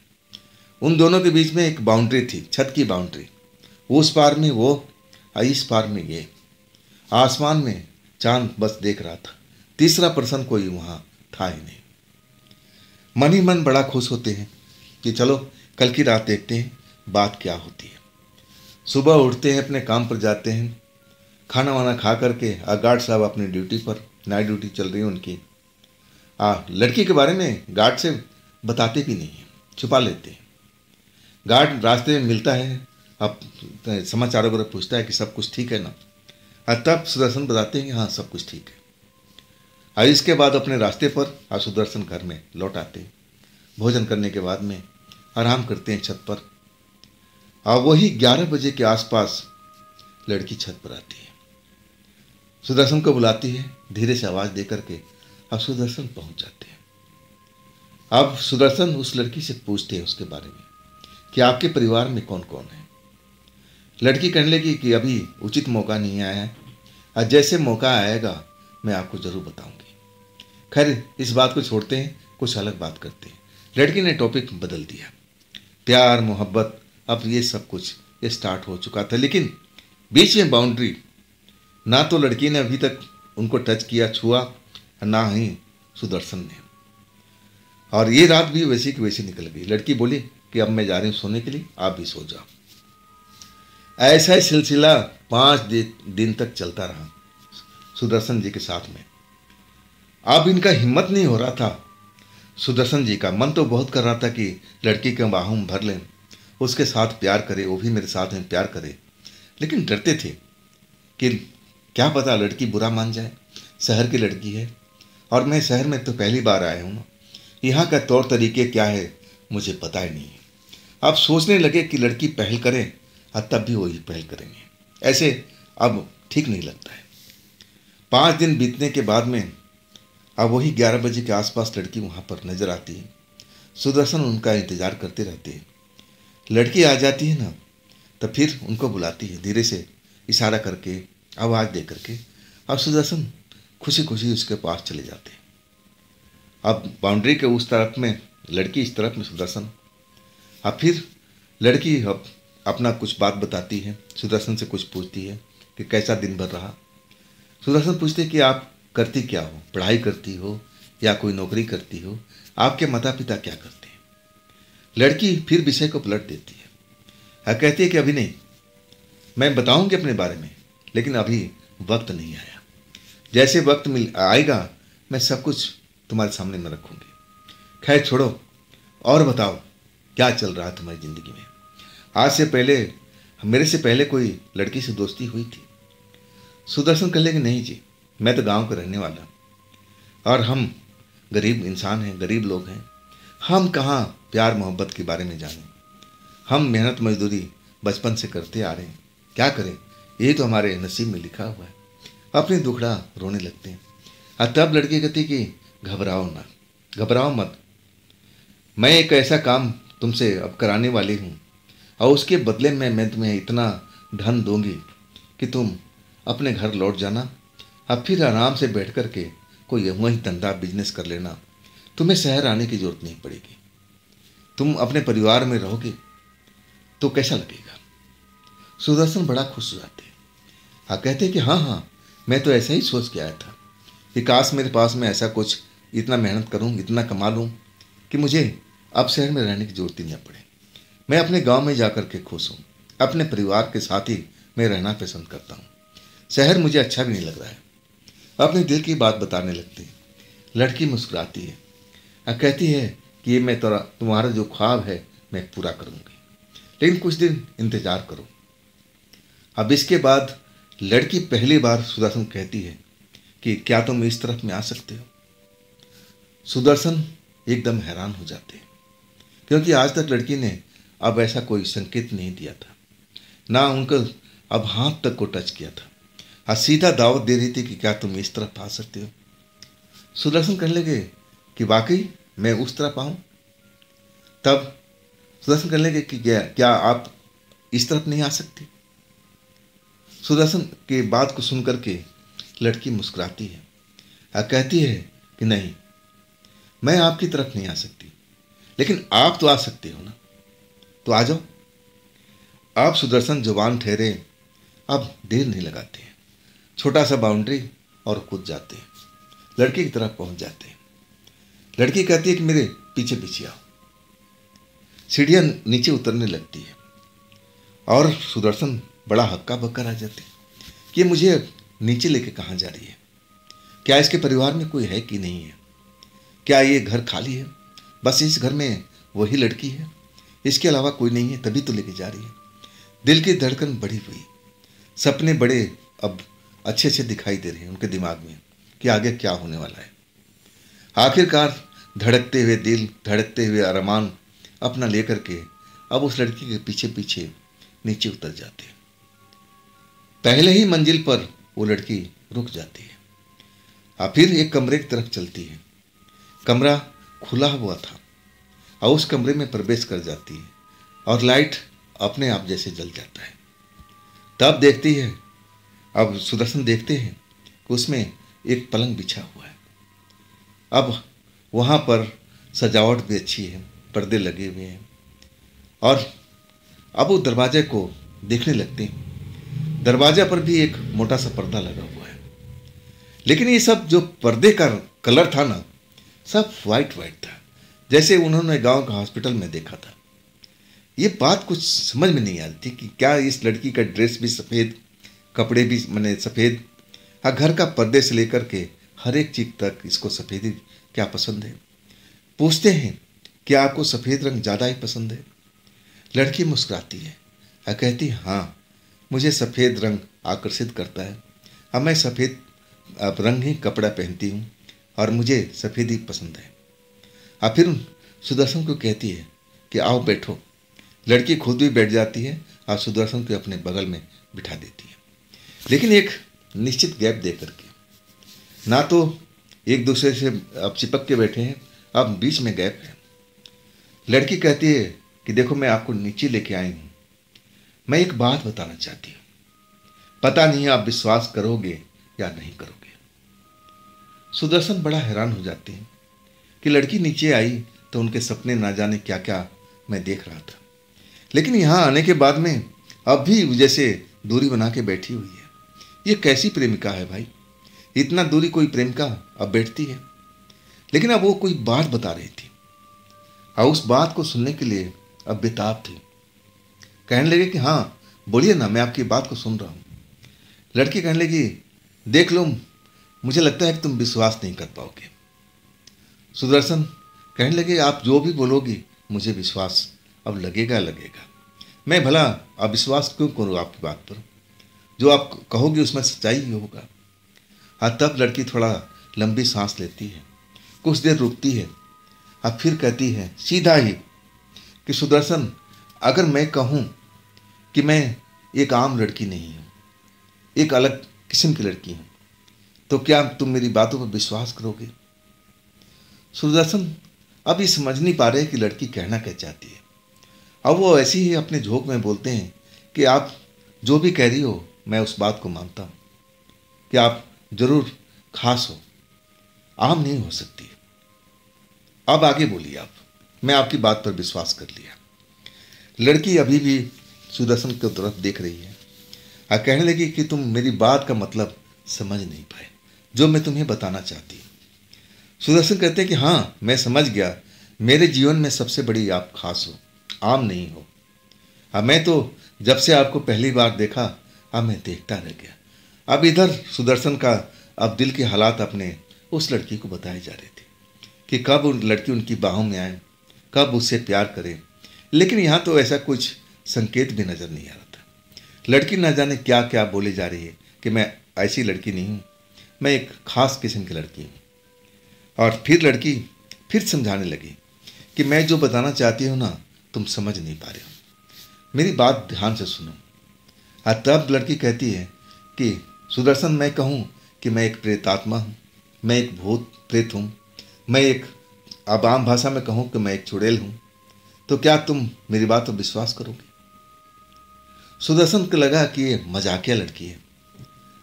उन दोनों के बीच में एक बाउंड्री थी, छत की बाउंड्री। उस पार में वो और इस पार में ये। आसमान में चांद बस देख रहा था, तीसरा पर्सन कोई वहाँ था ही नहीं। मन ही मन बड़ा खुश होते हैं कि चलो कल की रात देखते हैं बात क्या होती है। सुबह उठते हैं, अपने काम पर जाते हैं, खाना वाना खा करके गार्ड साहब अपनी ड्यूटी पर, नाइट ड्यूटी चल रही है उनकी। लड़की के बारे में गार्ड से बताते भी नहीं हैं, छुपा लेते हैं। गार्ड रास्ते में मिलता है, अब समाचार वगैरह पूछता है कि सब कुछ ठीक है ना, और तब सुदर्शन बताते हैं कि हाँ सब कुछ ठीक है। और इसके बाद अपने रास्ते पर सुदर्शन घर में लौट आते हैं। भोजन करने के बाद में आराम करते हैं छत पर। और वही 11 बजे के आसपास लड़की छत पर आती है, सुदर्शन को बुलाती है, धीरे से आवाज़ दे करके अब सुदर्शन पहुंच जाते हैं। अब सुदर्शन उस लड़की से पूछते हैं उसके बारे में कि आपके परिवार में कौन कौन है। लड़की कहने लगी कि अभी उचित मौका नहीं आया है, और जैसे मौका आएगा मैं आपको ज़रूर बताऊंगी। खैर इस बात को छोड़ते हैं, कुछ अलग बात करते हैं। लड़की ने टॉपिक बदल दिया, प्यार मोहब्बत, अब ये सब कुछ ये स्टार्ट हो चुका था। लेकिन बीच में बाउंड्री, ना तो लड़की ने अभी तक उनको टच किया, छुआ, ना ही सुदर्शन ने। और ये रात भी वैसी की वैसी निकल गई। लड़की बोली कि अब मैं जा रही हूँ सोने के लिए, आप भी सो जाओ। ऐसा ही सिलसिला 5 दिन तक चलता रहा सुदर्शन जी के साथ में। अब इनका हिम्मत नहीं हो रहा था। सुदर्शन जी का मन तो बहुत कर रहा था कि लड़की के बाहों में भर लें, उसके साथ प्यार करे, वो भी मेरे साथ में प्यार करे, लेकिन डरते थे कि क्या पता लड़की बुरा मान जाए। शहर की लड़की है और मैं शहर में तो पहली बार आया हूँ ना, यहाँ का तौर तरीके क्या है मुझे पता ही नहीं है। अब सोचने लगे कि लड़की पहल करे और तब भी वही पहल करेंगे, ऐसे अब ठीक नहीं लगता है। 5 दिन बीतने के बाद में अब वही 11 बजे के आसपास लड़की वहाँ पर नजर आती है। सुदर्शन उनका इंतजार करते रहते हैं। लड़की आ जाती है ना, तब फिर उनको बुलाती है, धीरे से इशारा करके, आवाज़ दे करके। अब सुदर्शन खुशी खुशी उसके पास चले जाते हैं। अब बाउंड्री के उस तरफ में लड़की, इस तरफ में सुदर्शन। अब फिर लड़की अब अपना कुछ बात बताती है, सुदर्शन से कुछ पूछती है कि कैसा दिन भर रहा। सुदर्शन पूछते कि आप करती क्या हो, पढ़ाई करती हो या कोई नौकरी करती हो, आपके माता पिता क्या करते हैं। लड़की फिर विषय को पलट देती है, कहती है कि अभी नहीं, मैं बताऊंगी अपने बारे में, लेकिन अभी वक्त नहीं आया। जैसे वक्त आएगा मैं सब कुछ तुम्हारे सामने में रखूंगी। खैर छोड़ो, और बताओ क्या चल रहा है तुम्हारी ज़िंदगी में। आज से पहले, मेरे से पहले कोई लड़की से दोस्ती हुई थी। सुदर्शन कह लेंगे नहीं जी, मैं तो गांव का रहने वाला, और हम गरीब इंसान हैं, गरीब लोग हैं, हम कहाँ प्यार मोहब्बत के बारे में जानें। हम मेहनत मजदूरी बचपन से करते आ रहे हैं, क्या करें, ये तो हमारे नसीब में लिखा हुआ है। अपनी दुखड़ा रोने लगते हैं। और तब लड़की कहती कि घबराओ ना, घबराओ मत, मैं एक ऐसा काम तुमसे अब कराने वाली हूँ, और उसके बदले में मैं तुम्हें इतना धन दूंगी कि तुम अपने घर लौट जाना, अब फिर आराम से बैठ कर के कोई वहीं धंधा बिजनेस कर लेना, तुम्हें शहर आने की जरूरत नहीं पड़ेगी, तुम अपने परिवार में रहोगे तो कैसा लगेगा। सुदर्शन बड़ा खुश हो जाते हैं। हाँ, कहते कि हाँ हाँ, मैं तो ऐसा ही सोच के आया था कि काश मेरे पास में ऐसा कुछ, इतना मेहनत करूँ, इतना कमा लूँ कि मुझे अब शहर में रहने की जरूरत ही न पड़े। मैं अपने गांव में जाकर के खुश हूँ, अपने परिवार के साथ ही मैं रहना पसंद करता हूँ, शहर मुझे अच्छा भी नहीं लग रहा है। अपने दिल की बात बताने लगती है। लड़की मुस्कुराती है और कहती है कि ये मैं तुम्हारा जो ख्वाब है मैं पूरा करूँगी, लेकिन कुछ दिन इंतजार करो। अब इसके बाद लड़की पहली बार सुदर्शन कहती है कि क्या तुम इस तरफ में आ सकते हो। सुदर्शन एकदम हैरान हो जाते हैं, क्योंकि आज तक लड़की ने अब ऐसा कोई संकेत नहीं दिया था, ना उनको अब हाथ तक को टच किया था। हाँ, सीधा दावत दे रही थी कि क्या तुम इस तरफ आ सकते हो। सुदर्शन कहने लगे कि वाकई मैं उस तरफ आऊं। तब सुदर्शन कहने लगे कि क्या आप इस तरफ नहीं आ सकती। सुदर्शन के बात को सुनकर के लड़की मुस्कुराती है और कहती है कि नहीं, मैं आपकी तरफ नहीं आ सकती, लेकिन आप तो आ सकते हो ना, तो आ जाओ। आप सुदर्शन जुबान ठहरे, अब देर नहीं लगाते हैं, छोटा सा बाउंड्री और कूद जाते हैं, लड़की की तरफ पहुंच जाते हैं। लड़की कहती है कि मेरे पीछे पीछे आओ। सीढ़ियां नीचे उतरने लगती है और सुदर्शन बड़ा हक्का बक्का रह जाते हैं कि ये मुझे नीचे लेके कहाँ जा रही है, क्या इसके परिवार में कोई है कि नहीं है, क्या ये घर खाली है, बस इस घर में वही लड़की है, इसके अलावा कोई नहीं है, तभी तो लेके जा रही है। दिल की धड़कन बढ़ी हुई, सपने बड़े अब अच्छे अच्छे दिखाई दे रहे हैं उनके दिमाग में कि आगे क्या होने वाला है। आखिरकार धड़कते हुए दिल, धड़कते हुए अरमान अपना लेकर के अब उस लड़की के पीछे पीछे नीचे उतर जाते हैं। पहले ही मंजिल पर वो लड़की रुक जाती है और फिर एक कमरे की तरफ चलती है। कमरा खुला हुआ था और उस कमरे में प्रवेश कर जाती है और लाइट अपने आप जैसे जल जाता है। तब देखती है, अब सुदर्शन देखते हैं कि उसमें एक पलंग बिछा हुआ है। अब वहाँ पर सजावट भी अच्छी है, पर्दे लगे हुए हैं और अब वो दरवाजे को देखने लगते हैं। दरवाजा पर भी एक मोटा सा पर्दा लगा हुआ है, लेकिन ये सब जो पर्दे का कलर था ना, सब वाइट वाइट था, जैसे उन्होंने गांव का हॉस्पिटल में देखा था। ये बात कुछ समझ में नहीं आती कि क्या इस लड़की का ड्रेस भी सफ़ेद, कपड़े भी मैंने सफ़ेद, हाँ, घर का पर्दे से लेकर के हर एक चीज तक इसको सफ़ेद ही क्या पसंद है। पूछते हैं क्या आपको सफ़ेद रंग ज़्यादा ही पसंद है। लड़की मुस्कुराती है और कहती है हाँ, मुझे सफ़ेद रंग आकर्षित करता है, अब मैं सफ़ेद रंग ही कपड़ा पहनती हूँ और मुझे सफ़ेद ही पसंद है। और फिर सुदर्शन को कहती है कि आओ बैठो। लड़की खुद भी बैठ जाती है और सुदर्शन को अपने बगल में बिठा देती है, लेकिन एक निश्चित गैप दे करके, ना तो एक दूसरे से अब चिपक के बैठे हैं, अब बीच में गैप है। लड़की कहती है कि देखो, मैं आपको नीचे लेके आई हूँ, मैं एक बात बताना चाहती हूँ, पता नहीं आप विश्वास करोगे या नहीं करोगे। सुदर्शन बड़ा हैरान हो जाते हैं कि लड़की नीचे आई तो उनके सपने ना जाने क्या क्या मैं देख रहा था, लेकिन यहाँ आने के बाद में अब भी जैसे दूरी बना के बैठी हुई है। ये कैसी प्रेमिका है भाई, इतना दूरी कोई प्रेमिका अब बैठती है। लेकिन अब वो कोई बात बता रही थी और उस बात को सुनने के लिए अब बेताब थी। कहने लगे कि हाँ बोलिए ना, मैं आपकी बात को सुन रहा हूँ। लड़की कहने लगी देख लो, मुझे लगता है कि तुम विश्वास नहीं कर पाओगे। सुदर्शन कहने लगे आप जो भी बोलोगी मुझे विश्वास अब लगेगा लगेगा, मैं भला अविश्वास क्यों करूँ आपकी बात पर, जो आप कहोगे उसमें सच्चाई ही होगा। हाँ, तब लड़की थोड़ा लंबी सांस लेती है, कुछ देर रुकती है और फिर कहती है सीधा ही कि सुदर्शन, अगर मैं कहूँ कि मैं एक आम लड़की नहीं हूँ, एक अलग किस्म की लड़की हूँ, तो क्या तुम मेरी बातों पर विश्वास करोगे। सुदर्शन अब ये समझ नहीं पा रहे कि लड़की कहना क्या चाहती है। अब वो ऐसे ही अपने झोंक में बोलते हैं कि आप जो भी कह रही हो मैं उस बात को मानता हूँ कि आप जरूर खास हो, आम नहीं हो सकती। अब आगे बोलिए आप। मैं आपकी बात पर विश्वास कर लिया। लड़की अभी भी सुदर्शन की तरफ देख रही है और कहने लगी कि तुम मेरी बात का मतलब समझ नहीं पाए, जो मैं तुम्हें बताना चाहती हूँ। सुदर्शन कहते हैं कि हाँ, मैं समझ गया। मेरे जीवन में सबसे बड़ी आप खास हो, आम नहीं हो। अब मैं तो जब से आपको पहली बार देखा, अब मैं देखता रह गया। अब इधर सुदर्शन का अब दिल के हालात अपने उस लड़की को बताए जा रहे थे कि कब वो लड़की उनकी बाहों में आए, कब उससे प्यार करे। लेकिन यहाँ तो ऐसा कुछ संकेत भी नजर नहीं आ रहा था। लड़की न जाने क्या क्या बोले जा रही है कि मैं ऐसी लड़की नहीं हूँ, मैं एक खास किस्म की लड़की हूँ। और फिर लड़की फिर समझाने लगी कि मैं जो बताना चाहती हूँ ना, तुम समझ नहीं पा रहे हो, मेरी बात ध्यान से सुनो। और तब लड़की कहती है कि सुदर्शन, मैं कहूँ कि मैं एक प्रेतात्मा हूँ, मैं एक भूत प्रेत हूँ, मैं एक, अब आम भाषा में कहूँ कि मैं एक चुड़ैल हूँ, तो क्या तुम मेरी बात पर विश्वास करोगे? सुदर्शन को लगा कि ये मजाकिया लड़की है,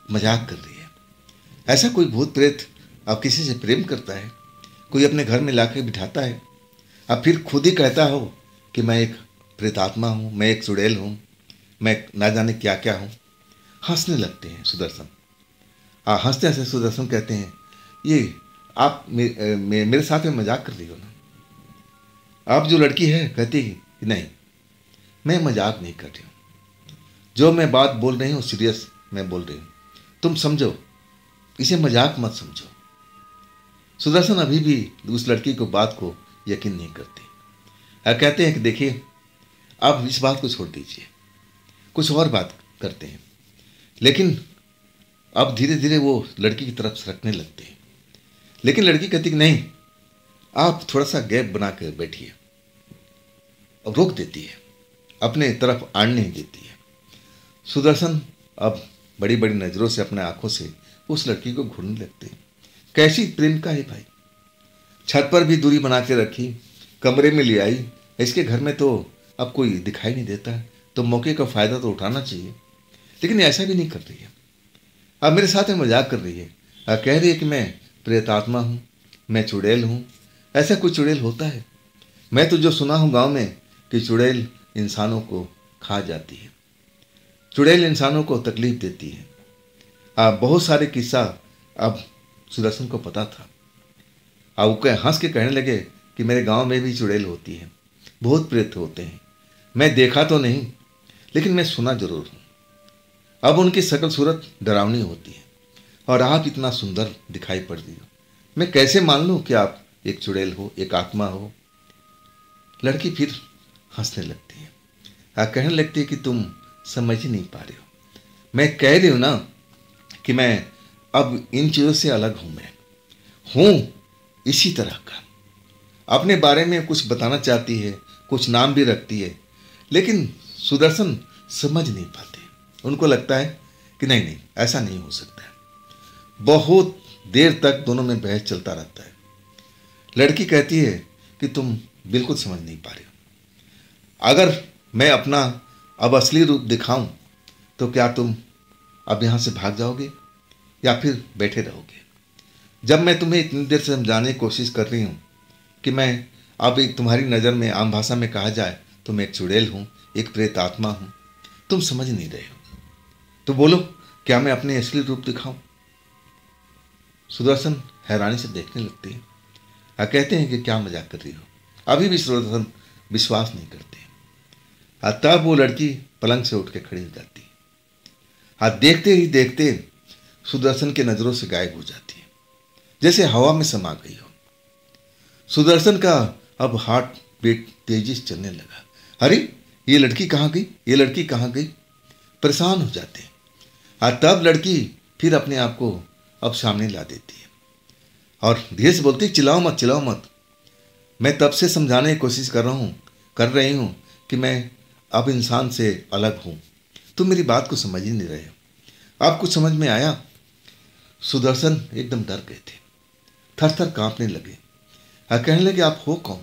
मजाक कर रही है। ऐसा कोई भूत प्रेत अब किसी से प्रेम करता है, कोई अपने घर में लाके बिठाता है, अब फिर खुद ही कहता हो कि मैं एक प्रेतात्मा हूँ, मैं एक चुड़ैल हूँ, मैं ना जाने क्या क्या हूँ। हंसने लगते हैं सुदर्शन। हंसते हंसते सुदर्शन कहते हैं, ये आप मेरे साथ में मजाक कर रही हो ना? आप जो लड़की है कहती है कि नहीं, मैं मजाक नहीं कर रही हूँ, जो मैं बात बोल रही हूँ सीरियस मैं बोल रही हूँ, तुम समझो, इसे मजाक मत समझो। सुदर्शन अभी भी उस लड़की को बात को यकीन नहीं करते। कहते हैं कि देखिए, अब इस बात को छोड़ दीजिए, कुछ और बात करते हैं। लेकिन अब धीरे धीरे वो लड़की की तरफ सरकने लगते हैं। लेकिन लड़की कहती कि नहीं, आप थोड़ा सा गैप बना कर बैठिए। अब रोक देती है, अपने तरफ आने नहीं देती है। सुदर्शन अब बड़ी बड़ी नज़रों से, अपने आंखों से उस लड़की को घूरने लगते हैं। कैसी प्रेम का है भाई। छत पर भी दूरी बना के रखी, कमरे में ले आई, इसके घर में तो अब कोई दिखाई नहीं देता, तो मौके का फ़ायदा तो उठाना चाहिए। लेकिन ऐसा भी नहीं कर रही है। अब मेरे साथ में मजाक कर रही है, कह रही है कि मैं प्रेतात्मा हूँ, मैं चुड़ैल हूँ। ऐसा कोई चुड़ैल होता है? मैं तो जो सुना हूँ गांव में कि चुड़ैल इंसानों को खा जाती है, चुड़ैल इंसानों को तकलीफ देती है। बहुत सारे किस्सा अब सुदर्शन को पता था। अब वो हंस के कहने लगे कि मेरे गांव में भी चुड़ैल होती है, भूत प्रेत होते हैं। मैं देखा तो नहीं, लेकिन मैं सुना जरूर हूँ। अब उनकी शकल सूरत डरावनी होती है, और आप इतना सुंदर दिखाई पड़ रही हो, मैं कैसे मान लूँ कि आप एक चुड़ैल हो, एक आत्मा हो। लड़की फिर हंसने लगती है, कहने लगती है कि तुम समझ ही नहीं पा रहे हो। मैं कह रही हूँ ना कि मैं अब इन चीज़ों से अलग हूँ। मैं हूँ इसी तरह का, अपने बारे में कुछ बताना चाहती है, कुछ नाम भी रखती है, लेकिन सुदर्शन समझ नहीं पाते। उनको लगता है कि नहीं नहीं, ऐसा नहीं हो सकता है। बहुत देर तक दोनों में बहस चलता रहता है। लड़की कहती है कि तुम बिल्कुल समझ नहीं पा रहे हो। अगर मैं अपना अब असली रूप दिखाऊं तो क्या तुम अब यहाँ से भाग जाओगे या फिर बैठे रहोगे? जब मैं तुम्हें इतनी देर से समझाने की कोशिश कर रही हूँ कि मैं अब एक, तुम्हारी नज़र में आम भाषा में कहा जाए तो मैं एक चुड़ैल हूँ, एक प्रेत आत्मा हूँ, तुम समझ नहीं रहे हो, तो बोलो क्या मैं अपने असली रूप दिखाऊं? सुदर्शन हैरानी से देखने लगते हैं, कहते हैं कि क्या मजाक कर रही हो। अभी भी सुदर्शन विश्वास नहीं करते। तब वो लड़की पलंग से उठ के खड़ी हो जाती है। देखते ही देखते सुदर्शन के नज़रों से गायब हो जाती है, जैसे हवा में समा गई हो। सुदर्शन का अब हार्ट बीट तेजी से चलने लगा। अरे ये लड़की कहाँ गई, ये लड़की कहाँ गई? परेशान हो जाते हैं। तब लड़की फिर अपने आप को अब सामने ला देती है और धीरे से बोलती है, चिल्लाओ मत, चिल्लाओ मत। मैं तब से समझाने की कोशिश कर रही हूँ कि मैं अब इंसान से अलग हूँ, तुम मेरी बात को समझ ही नहीं रहे हो। अब कुछ समझ में आया? सुदर्शन एकदम डर गए थे, थर थर कांपने लगे। कहने लगे, आप हो कौन?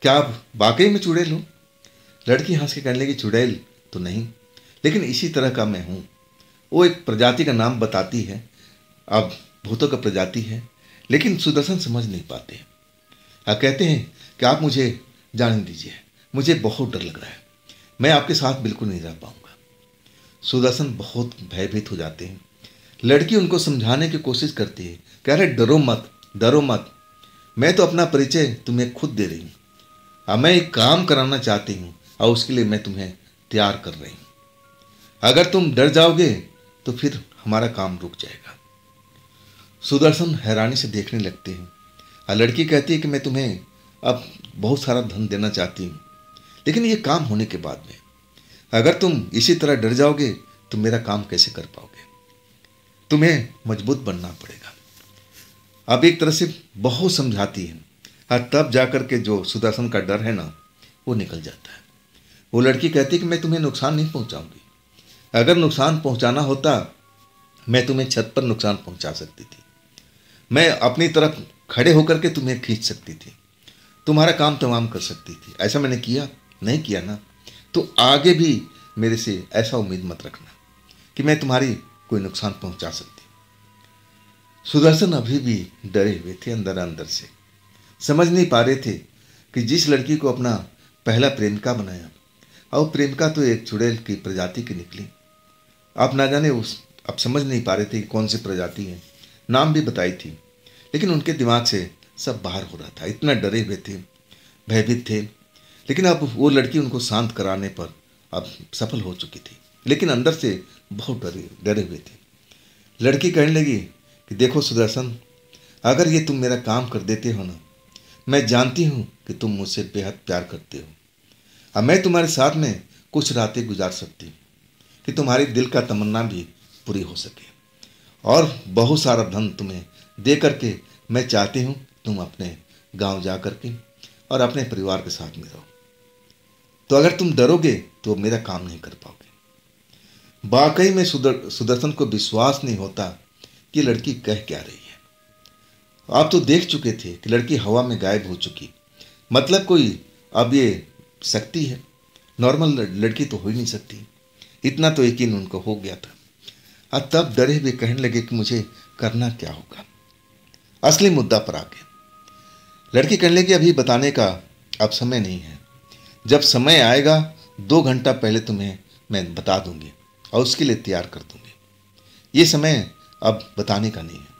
क्या आप वाकई में चुड़ैल हो? लड़की हंस के कहने लगी, चुड़ैल तो नहीं, लेकिन इसी तरह का मैं हूँ। वो एक प्रजाति का नाम बताती है, अब भूतों का प्रजाति है, लेकिन सुदर्शन समझ नहीं पाते। कहते हैं कि आप मुझे जाने दीजिए, मुझे बहुत डर लग रहा है, मैं आपके साथ बिल्कुल नहीं रह पाऊंगा। सुदर्शन बहुत भयभीत हो जाते हैं। लड़की उनको समझाने की कोशिश करती है, कह रहे डरो मत, डरो मत, मैं तो अपना परिचय तुम्हें खुद दे रही हूँ। अब मैं एक काम कराना चाहती हूँ और उसके लिए मैं तुम्हें तैयार कर रही हूँ। अगर तुम डर जाओगे तो फिर हमारा काम रुक जाएगा। सुदर्शन हैरानी से देखने लगते हैं और लड़की कहती है कि मैं तुम्हें अब बहुत सारा धन देना चाहती हूँ, लेकिन ये काम होने के बाद में। अगर तुम इसी तरह डर जाओगे तो मेरा काम कैसे कर पाओगे? तुम्हें मजबूत बनना पड़ेगा। अब एक तरह से बहुत समझाती है और तब जाकर के जो सुदर्शन का डर है ना, वो निकल जाता है। वो लड़की कहती है कि मैं तुम्हें नुकसान नहीं पहुंचाऊंगी। अगर नुकसान पहुंचाना होता मैं तुम्हें छत पर नुकसान पहुंचा सकती थी, मैं अपनी तरफ खड़े होकर के तुम्हें खींच सकती थी, तुम्हारा काम तमाम कर सकती थी। ऐसा मैंने किया नहीं किया ना, तो आगे भी मेरे से ऐसा उम्मीद मत रखना कि मैं तुम्हारी कोई नुकसान पहुंचा सकती। सुदर्शन अभी भी डरे हुए थे अंदर अंदर से, समझ नहीं पा रहे थे कि जिस लड़की को अपना पहला प्रेमिका बनाया और प्रेमिका तो एक चुड़ैल की प्रजाति की निकली। आप ना जाने अब समझ नहीं पा रहे थे कि कौन सी प्रजाति है, नाम भी बताई थी, लेकिन उनके दिमाग से सब बाहर हो रहा था। इतना डरे हुए थे, भयभीत थे। लेकिन अब वो लड़की उनको शांत कराने पर अब सफल हो चुकी थी, लेकिन अंदर से बहुत डरे हुए थे। लड़की कहने लगी कि देखो सुदर्शन, अगर ये तुम मेरा काम कर देते हो ना, मैं जानती हूँ कि तुम मुझसे बेहद प्यार करते हो। अब मैं तुम्हारे साथ में कुछ रातें गुजार सकती हूँ कि तुम्हारी दिल का तमन्ना भी पूरी हो सके, और बहुत सारा धन तुम्हें दे करके मैं चाहती हूँ तुम अपने गांव जा करके और अपने परिवार के साथ में रहो। तो अगर तुम डरोगे तो मेरा काम नहीं कर पाओगे। वाकई में सुदर्शन को विश्वास नहीं होता कि लड़की कह क्या रही है। आप तो देख चुके थे कि लड़की हवा में गायब हो चुकी, मतलब कोई अब ये शक्ति है, नॉर्मल लड़की तो हो ही नहीं सकती। इतना तो यकीन उनको हो गया था। और तब डरे हुए कहने लगे कि मुझे करना क्या होगा। असली मुद्दा पर आके लड़की कहने लगी अभी बताने का अब समय नहीं है, जब समय आएगा 2 घंटा पहले तुम्हें मैं बता दूंगी और उसके लिए तैयार कर दूंगी। ये समय अब बताने का नहीं है।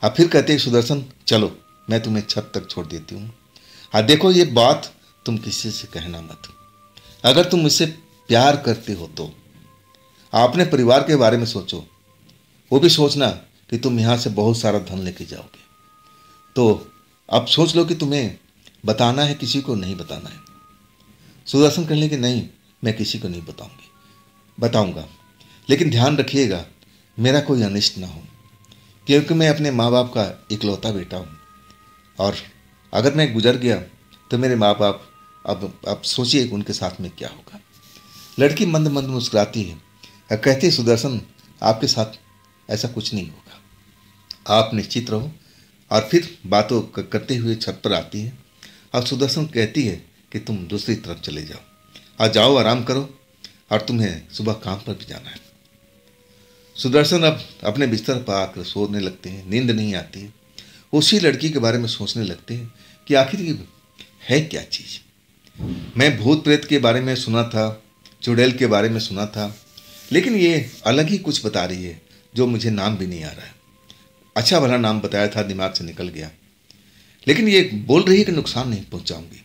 अब फिर कहते हैं सुदर्शन चलो मैं तुम्हें छत तक छोड़ देती हूँ। हाँ देखो, ये बात तुम किसी से कहना मत। अगर तुम मुझसे प्यार करते हो तो अपने परिवार के बारे में सोचो, वो भी सोचना कि तुम यहाँ से बहुत सारा धन लेके जाओगे। तो अब सोच लो कि तुम्हें बताना है, किसी को नहीं बताना है। सुदर्शन कहने कि नहीं, मैं किसी को नहीं बताऊंगा, लेकिन ध्यान रखिएगा मेरा कोई अनिष्ट ना हो, क्योंकि मैं अपने माँ बाप का इकलौता बेटा हूँ, और अगर मैं गुजर गया तो मेरे माँ बाप अब सोचिए कि उनके साथ में क्या होगा। लड़की मंद मंद मुस्कुराती है और कहती है सुदर्शन आपके साथ ऐसा कुछ नहीं होगा, आप निश्चित रहो। और फिर बातों करते हुए छत पर आती है और सुदर्शन कहती है कि तुम दूसरी तरफ चले जाओ और जाओ आराम करो, और तुम्हें सुबह काम पर भी जाना है। सुदर्शन अब अपने बिस्तर पर आकर सोने लगते हैं, नींद नहीं आती है। उसी लड़की के बारे में सोचने लगते हैं कि आखिर ये है क्या चीज़। मैं भूत प्रेत के बारे में सुना था, चुड़ैल के बारे में सुना था, लेकिन ये अलग ही कुछ बता रही है जो मुझे नाम भी नहीं आ रहा है। अच्छा भला नाम बताया था, दिमाग से निकल गया, लेकिन ये बोल रही है कि नुकसान नहीं पहुंचाऊंगी।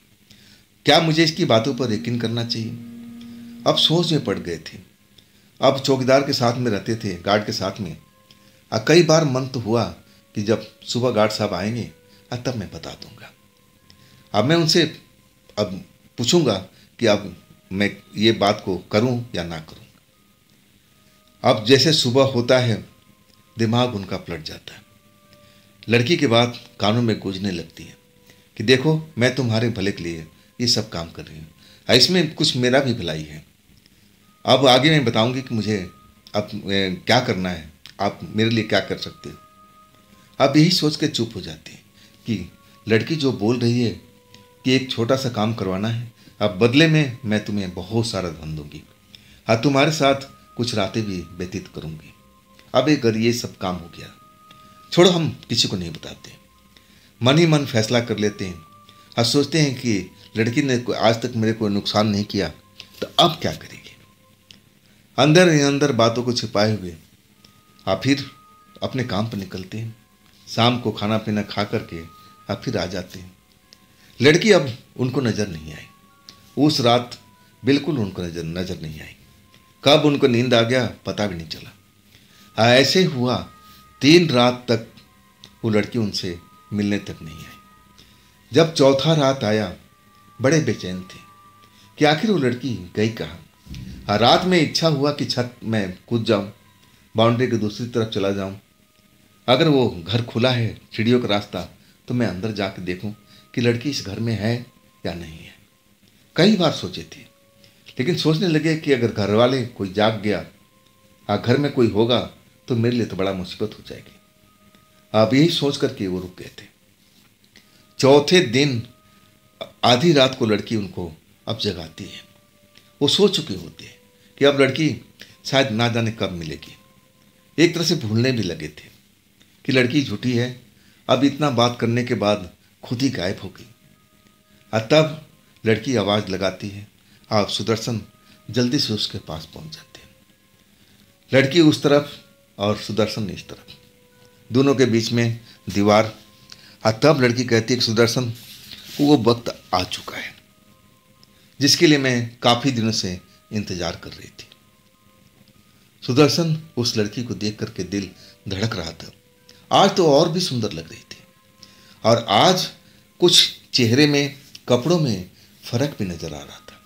क्या मुझे इसकी बातों पर यकीन करना चाहिए? अब सोच में पड़ गए थे। अब चौकीदार के साथ में रहते थे, गार्ड के साथ में। कई बार मन तो हुआ कि जब सुबह गार्ड साहब आएंगे तब मैं बता दूंगा। अब मैं उनसे अब पूछूंगा कि अब मैं ये बात को करूं या ना करूं। अब जैसे सुबह होता है दिमाग उनका पलट जाता है। लड़की की बात कानों में गूंजने लगती है कि देखो मैं तुम्हारे भले के लिए ये सब काम कर रही हूँ, इसमें कुछ मेरा भी भलाई है। अब आगे मैं बताऊंगी कि मुझे अब क्या करना है, आप मेरे लिए क्या कर सकते हो। अब यही सोच के चुप हो जाते हैं कि लड़की जो बोल रही है कि एक छोटा सा काम करवाना है, अब बदले में मैं तुम्हें बहुत सारा धन दूंगी, हाँ तुम्हारे साथ कुछ रातें भी व्यतीत करूंगी। अब एक ये सब काम हो गया। छोड़ो, हम किसी को नहीं बताते, मन ही मन फैसला कर लेते हैं और सोचते हैं कि लड़की ने आज तक मेरे को नुकसान नहीं किया तो अब क्या करेगी। अंदर ही अंदर बातों को छिपाए हुए आप फिर अपने काम पर निकलते हैं। शाम को खाना पीना खा करके आप फिर आ जाते हैं। लड़की अब उनको नज़र नहीं आई। उस रात बिल्कुल उनको नजर नहीं आई। कब उनको नींद आ गया पता भी नहीं चला। ऐसे हुआ 3 रात तक वो लड़की उनसे मिलने तक नहीं आई। जब चौथा रात आया बड़े बेचैन थे कि आखिर वो लड़की गई कहाँ। रात में इच्छा हुआ कि छत में कूद जाऊं, बाउंड्री के दूसरी तरफ चला जाऊं। अगर वो घर खुला है, सीढ़ियों का रास्ता, तो मैं अंदर जाके देखूं कि लड़की इस घर में है या नहीं है। कई बार सोचे थे, लेकिन सोचने लगे कि अगर घर वाले कोई जाग गया, घर में कोई होगा तो मेरे लिए तो बड़ा मुसीबत हो जाएगी। अब यही सोच करके वो रुक गए थे। चौथे दिन आधी रात को लड़की उनको अब जगाती है। वो सो चुके होते हैं कि अब लड़की शायद ना जाने कब मिलेगी। एक तरह से भूलने भी लगे थे कि लड़की झूठी है। अब इतना बात करने के बाद खुद ही गायब हो गई। तब लड़की आवाज़ लगाती है। आप सुदर्शन जल्दी से उसके पास पहुंच जाते हैं। लड़की उस तरफ और सुदर्शन इस तरफ, दोनों के बीच में दीवार। तब लड़की कहती है कि सुदर्शन, वो वक्त आ चुका है जिसके लिए मैं काफ़ी दिनों से इंतजार कर रही थी। सुदर्शन उस लड़की को देख करके दिल धड़क रहा था। आज तो और भी सुंदर लग रही थी और आज कुछ चेहरे में, कपड़ों में फर्क भी नजर आ रहा था।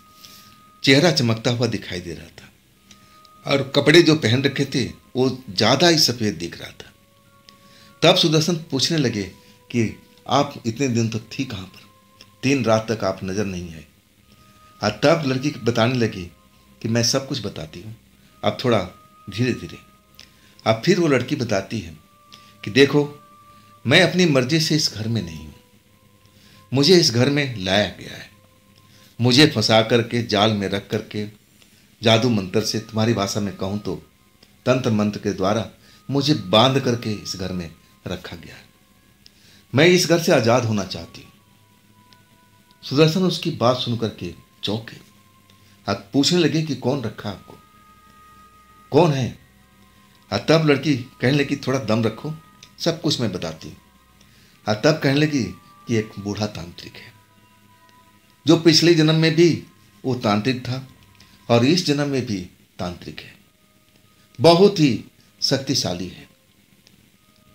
चेहरा चमकता हुआ दिखाई दे रहा था और कपड़े जो पहन रखे थे वो ज़्यादा ही सफ़ेद दिख रहा था। तब सुदर्शन पूछने लगे कि आप इतने दिन तक थी कहाँ पर, 3 रात तक आप नज़र नहीं आए। तब लड़की बताने लगी कि मैं सब कुछ बताती हूँ, अब थोड़ा धीरे धीरे। अब फिर वो लड़की बताती है कि देखो, मैं अपनी मर्जी से इस घर में नहीं हूँ, मुझे इस घर में लाया गया है। मुझे फंसा करके, जाल में रख करके, जादू मंत्र से, तुम्हारी भाषा में कहूँ तो तंत्र मंत्र के द्वारा मुझे बांध करके इस घर में रखा गया है। मैं इस घर से आज़ाद होना चाहती हूँ। सुदर्शन उसकी बात सुन करके चौंके। अब पूछने लगे कि कौन रखा आपको, कौन है। तब लड़की कहने लगी थोड़ा दम रखो, सब कुछ मैं बताती हूँ। तब कहने लगी कि एक बूढ़ा तांत्रिक है जो पिछले जन्म में भी वो तांत्रिक था और इस जन्म में भी तांत्रिक है, बहुत ही शक्तिशाली है।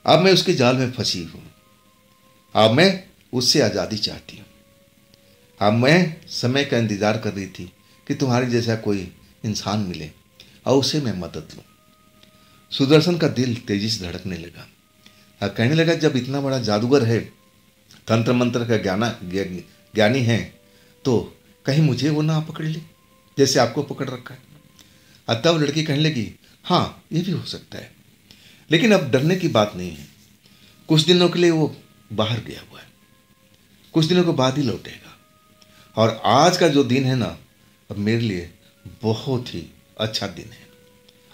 अब मैं उसके जाल में फंसी हूँ। अब मैं उससे आज़ादी चाहती हूँ। अब मैं समय का इंतज़ार कर रही थी कि तुम्हारे जैसा कोई इंसान मिले और उसे मैं मदद लूँ। सुदर्शन का दिल तेजी से धड़कने लगा। कहने लगा जब इतना बड़ा जादूगर है, तंत्र मंत्र का ज्ञानी है, तो कहीं मुझे वो ना पकड़ ले जैसे आपको पकड़ रखा है। तब लड़की कहने लगी हाँ, ये भी हो सकता है, लेकिन अब डरने की बात नहीं है। कुछ दिनों के लिए वो बाहर गया हुआ है, कुछ दिनों के बाद ही लौटेगा। और आज का जो दिन है ना, अब मेरे लिए बहुत ही अच्छा दिन है,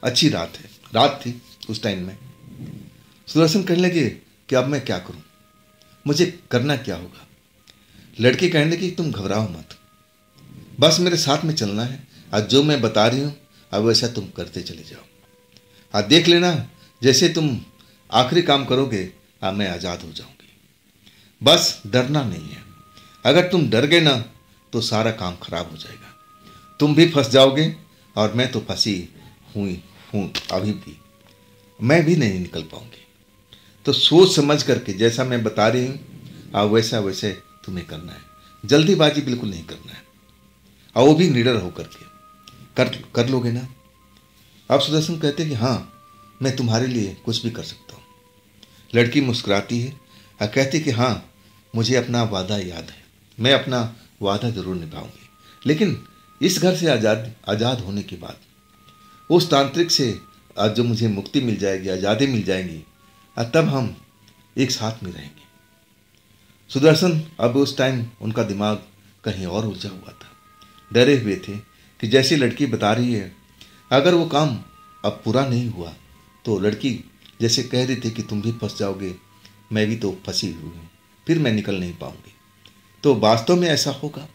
अच्छी रात है, रात थी उस टाइम में। सुदर्शन कहने लगे कि अब मैं क्या करूं, मुझे करना क्या होगा। लड़की कहने लगी तुम घबराओ मत, बस मेरे साथ में चलना है और जो मैं बता रही हूँ अब वैसा तुम करते चले जाओ। देख लेना जैसे तुम आखिरी काम करोगे मैं आज़ाद हो जाऊंगी। बस डरना नहीं है, अगर तुम डर गए ना तो सारा काम खराब हो जाएगा, तुम भी फंस जाओगे और मैं तो फंसी हुई हूँ, अभी भी मैं भी नहीं निकल पाऊंगी। तो सोच समझ करके जैसा मैं बता रही हूँ वैसा वैसे तुम्हें करना है, जल्दीबाजी बिल्कुल नहीं करना है, और वो भी निडर होकर के कर लोगे ना। अब सुदर्शन कहते कि हाँ, मैं तुम्हारे लिए कुछ भी कर सकता हूँ। लड़की मुस्कुराती है और कहती कि हाँ, मुझे अपना वादा याद है, मैं अपना वादा जरूर निभाऊंगी, लेकिन इस घर से आज़ाद होने के बाद उस तांत्रिक से जो मुझे मुक्ति मिल जाएगी, आज़ादी मिल जाएगी, तब हम एक साथ में रहेंगे। सुदर्शन अब उस टाइम उनका दिमाग कहीं और उलझा हुआ था, डरे हुए थे कि जैसी लड़की बता रही है, अगर वो काम अब पूरा नहीं हुआ तो लड़की जैसे कह रही थी कि तुम भी फंस जाओगे, मैं भी तो फंसी हुई हूँ, फिर मैं निकल नहीं पाऊंगी। तो वास्तव में ऐसा होगा?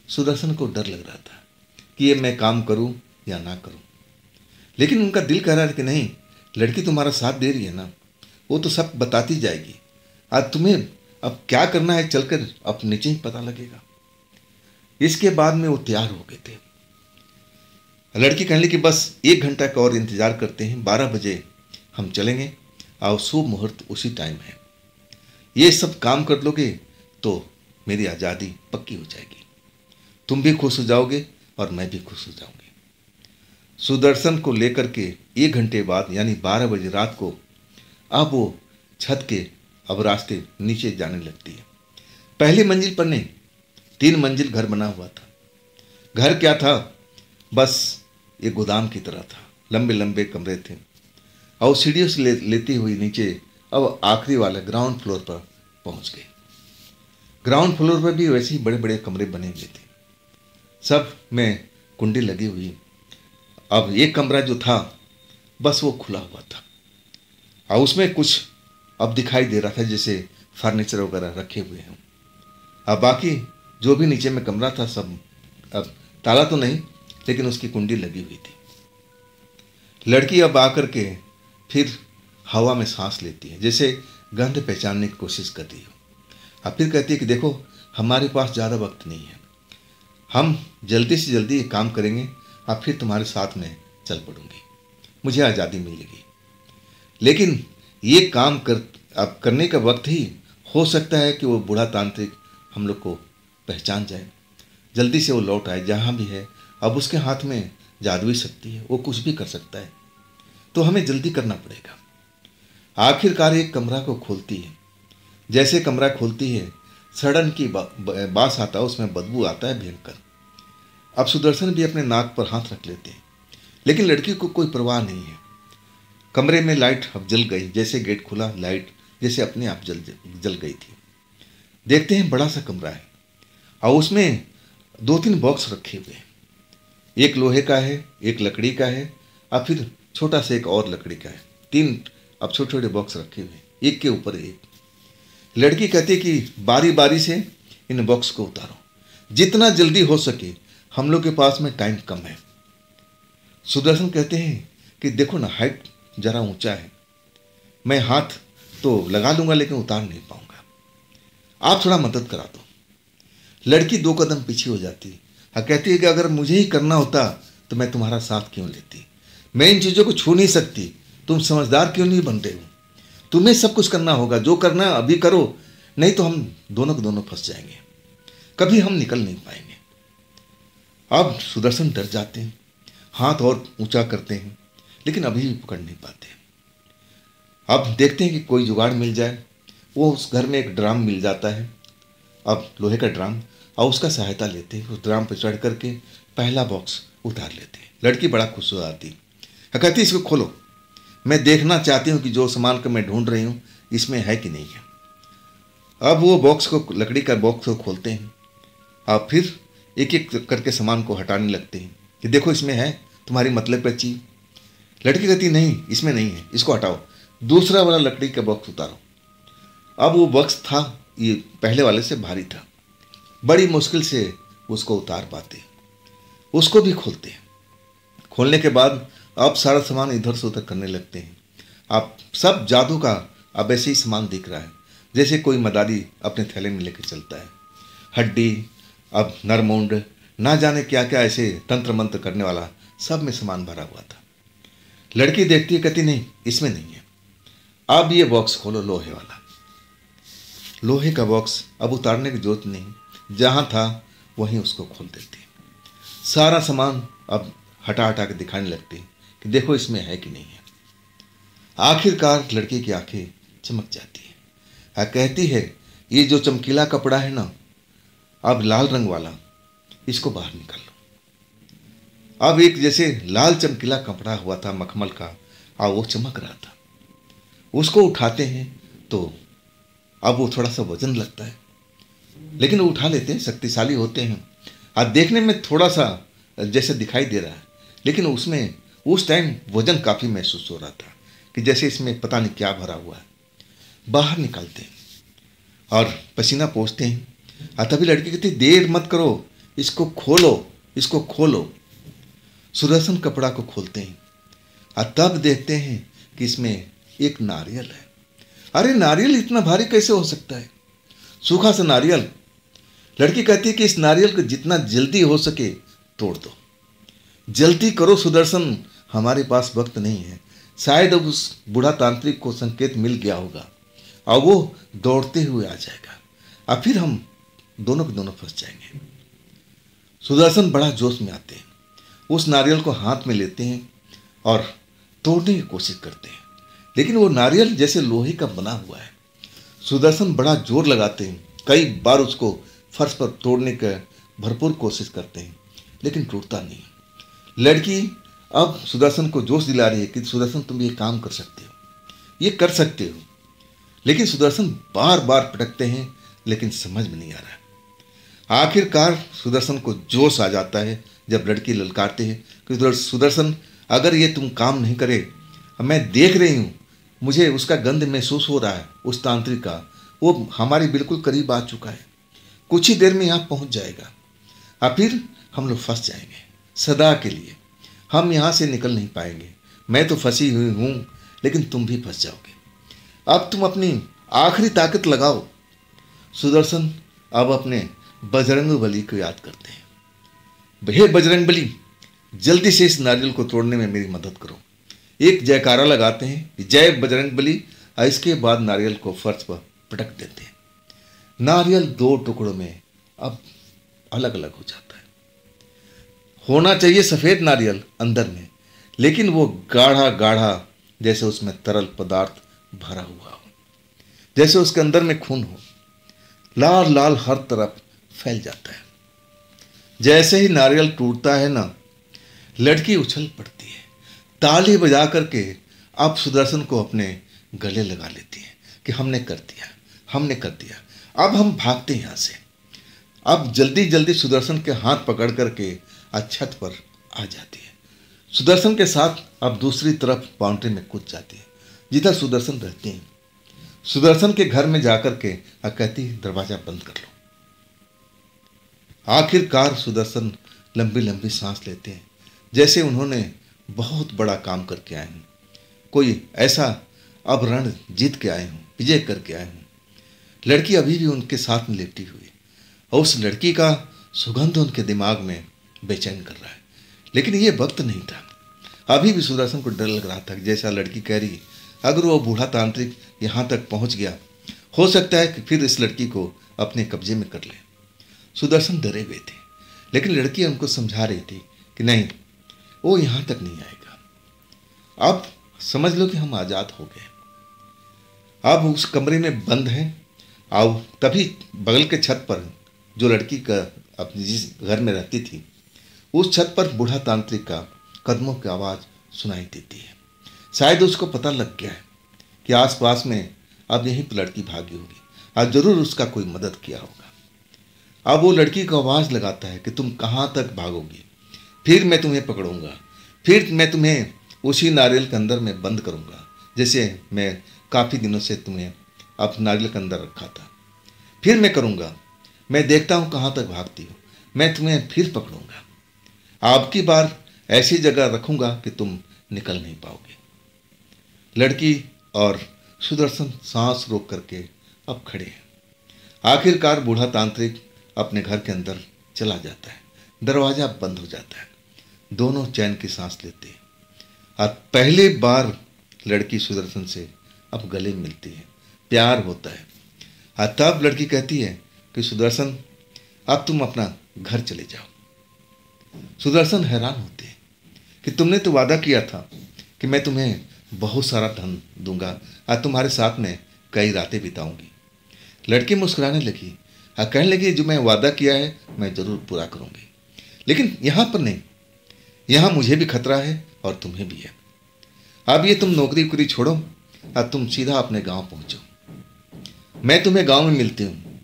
सुदर्शन को डर लग रहा था कि ये मैं काम करूं या ना करूं, लेकिन उनका दिल कह रहा था कि नहीं, लड़की तुम्हारा साथ दे रही है ना, वो तो सब बताती जाएगी। आज तुम्हें अब क्या करना है, चलकर अब नीचे ही पता लगेगा। इसके बाद में वो तैयार हो गए थे। लड़की कहने लगी बस 1 घंटा का और इंतजार करते हैं, 12 बजे हम चलेंगे और शुभ मुहूर्त उसी टाइम है। ये सब काम कर लोगे तो मेरी आज़ादी पक्की हो जाएगी, तुम भी खुश हो जाओगे और मैं भी खुश हो जाऊंगी। सुदर्शन को लेकर के 1 घंटे बाद यानी 12 बजे रात को अब वो छत के अब रास्ते नीचे जाने लगती है। पहली मंजिल पर नहीं, 3 मंजिल घर बना हुआ था। घर क्या था, बस एक गोदाम की तरह था, लंबे लंबे कमरे थे और सीढ़ियों से लेती हुई नीचे अब आखिरी वाले ग्राउंड फ्लोर पर पहुंच गए। ग्राउंड फ्लोर पर भी वैसे ही बड़े बड़े कमरे बने हुए थे, सब में कुंडी लगी हुई। अब एक कमरा जो था बस वो खुला हुआ था और उसमें कुछ अब दिखाई दे रहा था जैसे फर्नीचर वगैरह रखे हुए हैं। अब बाकी जो भी नीचे में कमरा था सब अब ताला तो नहीं, लेकिन उसकी कुंडी लगी हुई थी। लड़की अब आकर के फिर हवा में सांस लेती है, जैसे गंध पहचानने की कोशिश कर रही हो। अब फिर कहती है कि देखो हमारे पास ज़्यादा वक्त नहीं है, हम जल्दी से जल्दी ये काम करेंगे, अब फिर तुम्हारे साथ में चल पड़ूंगी, मुझे आज़ादी मिलेगी। लेकिन ये काम अब करने का वक्त ही हो सकता है कि वो बूढ़ा तांत्रिक हम लोग को पहचान जाए, जल्दी से वो लौट आए जहाँ भी है। अब उसके हाथ में जादुई शक्ति है, वो कुछ भी कर सकता है, तो हमें जल्दी करना पड़ेगा। आखिरकार एक कमरा को खोलती है। जैसे कमरा खोलती है सड़न की बास आता है, उसमें बदबू आता है भयंकर। अब सुदर्शन भी अपने नाक पर हाथ रख लेते हैं, लेकिन लड़की को कोई परवाह नहीं है। कमरे में लाइट अब जल गई, जैसे गेट खुला लाइट जैसे अपने आप जल गई थी। देखते हैं बड़ा सा कमरा है और उसमें 2-3 बॉक्स रखे हुए हैं, एक लोहे का है, एक लकड़ी का है और फिर छोटा सा एक और लकड़ी का है। 3 अब छोटे छोटे बॉक्स रखे हुए हैं, एक के ऊपर एक। लड़की कहती है कि बारी बारी से इन बॉक्स को उतारो, जितना जल्दी हो सके, हम लोग के पास में टाइम कम है। सुदर्शन कहते हैं कि देखो ना, हाइट जरा ऊंचा है, मैं हाथ तो लगा लूंगा लेकिन उतार नहीं पाऊंगा, आप थोड़ा मदद करा दो। लड़की 2 कदम पीछे हो जाती है, कहती है कि अगर मुझे ही करना होता तो मैं तुम्हारा साथ क्यों लेती, मैं इन चीज़ों को छू नहीं सकती, तुम समझदार क्यों नहीं बनते हो, तुम्हें सब कुछ करना होगा, जो करना है अभी करो, नहीं तो हम दोनों के दोनों फंस जाएंगे, कभी हम निकल नहीं पाएंगे। अब सुदर्शन डर जाते हैं, हाथ और ऊंचा करते हैं, लेकिन अभी भी पकड़ नहीं पाते। अब देखते हैं कि कोई जुगाड़ मिल जाए। वो उस घर में एक ड्राम मिल जाता है, अब लोहे का ड्राम, और उसका सहायता लेते हैं। उस ड्राम पर चढ़ करके पहला बॉक्स उतार लेते हैं। लड़की बड़ा खुश हो जाती है, कहती है इसको खोलो, मैं देखना चाहती हूँ कि जो सामान को मैं ढूंढ रही हूँ इसमें है कि नहीं है। अब वो बॉक्स को, लकड़ी का बॉक्स को खोलते हैं और फिर एक एक करके सामान को हटाने लगते हैं कि देखो इसमें है तुम्हारी मतलब का चीज। लड़की कहती नहीं, इसमें नहीं है, इसको हटाओ, दूसरा वाला लकड़ी का बॉक्स उतारो। अब वो बॉक्स था, ये पहले वाले से भारी था, बड़ी मुश्किल से उसको उतार पाते, उसको भी खोलते हैं। खोलने के बाद अब सारा सामान इधर से उधर करने लगते हैं। अब सब जादू का अब ऐसे ही सामान दिख रहा है जैसे कोई मदारी अपने थैले में लेकर चलता है। हड्डी, अब नरमुंड, ना जाने क्या क्या ऐसे तंत्र मंत्र करने वाला सब में सामान भरा हुआ था। लड़की देखती है, कहती नहीं इसमें नहीं है, अब ये बॉक्स खोलो लोहे वाला। लोहे का बॉक्स अब उतारने की जरूरत नहीं, जहाँ था वहीं उसको खोल देती है। सारा सामान अब हटा हटा के दिखाने लगती है कि देखो इसमें है कि नहीं है। आखिरकार लड़की की आंखें चमक जाती है, कहती है ये जो चमकीला कपड़ा है ना, अब लाल रंग वाला, इसको बाहर निकाल लो। अब एक जैसे लाल चमकीला कपड़ा हुआ था मखमल का, और वो चमक रहा था। उसको उठाते हैं तो अब वो थोड़ा सा वजन लगता है, लेकिन वो उठा लेते हैं, शक्तिशाली होते हैं। और देखने में थोड़ा सा जैसे दिखाई दे रहा है, लेकिन उसमें उस टाइम वजन काफ़ी महसूस हो रहा था, कि जैसे इसमें पता नहीं क्या भरा हुआ है। बाहर निकालते हैं और पसीना पोंछते हैं। तभी लड़की कहती देर मत करो, इसको खोलो, इसको खोलो। सुदर्शन कपड़ा को खोलते हैं और तब देखते हैं कि इसमें एक नारियल है। अरे नारियल इतना भारी कैसे हो सकता है? सूखा सा नारियल। लड़की कहती है कि इस नारियल को जितना जल्दी हो सके तोड़ दो, जल्दी करो सुदर्शन, हमारे पास वक्त नहीं है। शायद अब उस बूढ़ा तांत्रिक को संकेत मिल गया होगा और वो दौड़ते हुए आ जाएगा और फिर हम दोनों के दोनों फंस जाएंगे। सुदर्शन बड़ा जोश में आते हैं, उस नारियल को हाथ में लेते हैं और तोड़ने की कोशिश करते हैं, लेकिन वो नारियल जैसे लोहे का बना हुआ है। सुदर्शन बड़ा जोर लगाते हैं, कई बार उसको फर्श पर तोड़ने का भरपूर कोशिश करते हैं, लेकिन टूटता नहीं। लड़की अब सुदर्शन को जोश दिला रही है कि सुदर्शन तुम ये काम कर सकते हो, ये कर सकते हो। लेकिन सुदर्शन बार बार पटकते हैं, लेकिन समझ में नहीं आ रहा। आखिरकार सुदर्शन को जोश आ जाता है जब लड़की ललकारते हैं कि सुदर्शन अगर ये तुम काम नहीं करे, मैं देख रही हूँ, मुझे उसका गंध महसूस हो रहा है, उस तांत्रिक का, वो हमारे बिल्कुल करीब आ चुका है, कुछ ही देर में यहाँ पहुँच जाएगा और फिर हम लोग फंस जाएंगे सदा के लिए, हम यहाँ से निकल नहीं पाएंगे। मैं तो फंसी हुई हूँ, लेकिन तुम भी फंस जाओगे। अब तुम अपनी आखिरी ताकत लगाओ। सुदर्शन अब अपने बजरंग बली को याद करते हैं। हे बजरंग बली, जल्दी से इस नारियल को तोड़ने में मेरी मदद करो। एक जयकारा लगाते हैं कि जय बजरंग बली, और इसके बाद नारियल को फर्श पर पटक देते हैं। नारियल दो टुकड़ों में अब अलग अलग हो जाता है। होना चाहिए सफ़ेद नारियल अंदर में, लेकिन वो गाढ़ा गाढ़ा, जैसे उसमें तरल पदार्थ भरा हुआ हो, जैसे उसके अंदर में खून हो, लाल लाल हर तरफ फैल जाता है। जैसे ही नारियल टूटता है ना, लड़की उछल पड़ती है, ताली बजा करके अब सुदर्शन को अपने गले लगा लेती है कि हमने कर दिया, हमने कर दिया। अब हम भागते हैं यहाँ से। अब जल्दी जल्दी सुदर्शन के हाथ पकड़ करके छत पर आ जाती है। सुदर्शन के साथ अब दूसरी तरफ बाउंड्री में कूद जाती है जिधर सुदर्शन रहते हैं। सुदर्शन के घर में जाकर के कहती है दरवाजा बंद कर लो। आखिरकार सुदर्शन लंबी लंबी सांस लेते हैं, जैसे उन्होंने बहुत बड़ा काम करके आए हैं, कोई ऐसा अब रण जीत के आए हों, विजय करके आए हों। लड़की अभी भी उनके साथ में लेटी हुई और उस लड़की का सुगंध उनके दिमाग में बेचैन कर रहा है। लेकिन ये वक्त नहीं था, अभी भी सुदर्शन को डर लग रहा था। जैसा लड़की कह रही, अगर वो बूढ़ा तांत्रिक यहाँ तक पहुँच गया, हो सकता है कि फिर इस लड़की को अपने कब्जे में कर ले। सुदर्शन डरे हुए थे, लेकिन लड़की उनको समझा रही थी कि नहीं, वो यहाँ तक नहीं आएगा। अब समझ लो कि हम आज़ाद हो गए। अब उस कमरे में बंद हैं। अब तभी बगल के छत पर, जो लड़की का अपनी जिस घर में रहती थी, उस छत पर बूढ़ा तांत्रिक का कदमों की आवाज़ सुनाई देती है। शायद उसको पता लग गया है कि आसपास में अब यहीं पर लड़की भागी होगी और ज़रूर उसका कोई मदद किया होगा। अब वो लड़की को आवाज़ लगाता है कि तुम कहाँ तक भागोगी, फिर मैं तुम्हें पकड़ूंगा, फिर मैं तुम्हें उसी नारियल के अंदर में बंद करूंगा, जैसे मैं काफ़ी दिनों से तुम्हें अब नारियल के अंदर रखा था। फिर मैं करूंगा, मैं देखता हूँ कहाँ तक भागती हो, मैं तुम्हें फिर पकड़ूंगा, आपकी बार ऐसी जगह रखूंगा कि तुम निकल नहीं पाओगे। लड़की और सुदर्शन सांस रोक करके अब खड़े हैं। आखिरकार बूढ़ा तांत्रिक अपने घर के अंदर चला जाता है, दरवाज़ा बंद हो जाता है। दोनों चैन की सांस लेते हैं और पहली बार लड़की सुदर्शन से अब गले मिलती है, प्यार होता है। और तब लड़की कहती है कि सुदर्शन, अब तुम अपना घर चले जाओ। सुदर्शन हैरान होते हैं कि तुमने तो वादा किया था कि मैं तुम्हें बहुत सारा धन दूंगा और तुम्हारे साथ में कई रातें बिताऊंगी। लड़की मुस्कुराने लगी और कहने लगी, जो मैं वादा किया है मैं ज़रूर पूरा करूंगी, लेकिन यहाँ पर नहीं, यहाँ मुझे भी खतरा है और तुम्हें भी है। अब ये तुम नौकरी वोकरी छोड़ो और तुम सीधा अपने गांव पहुँचो। मैं तुम्हें गांव में मिलती हूँ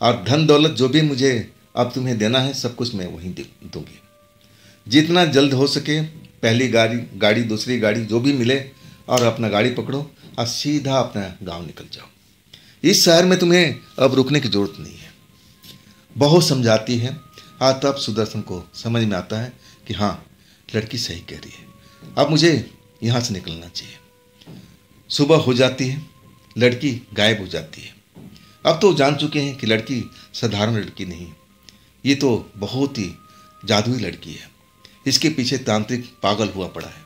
और धन दौलत जो भी मुझे अब तुम्हें देना है सब कुछ मैं वहीं दूंगी। जितना जल्द हो सके पहली गाड़ी दूसरी गाड़ी जो भी मिले और अपना गाड़ी पकड़ो और सीधा अपना गांव निकल जाओ। इस शहर में तुम्हें अब रुकने की जरूरत नहीं है। बहुत समझाती है और तब सुदर्शन को समझ में आता है कि हाँ, लड़की सही कह रही है, अब मुझे यहाँ से निकलना चाहिए। सुबह हो जाती है, लड़की गायब हो जाती है। अब तो जान चुके हैं कि लड़की साधारण लड़की नहीं, ये तो बहुत ही जादुई लड़की है। इसके पीछे तांत्रिक पागल हुआ पड़ा है।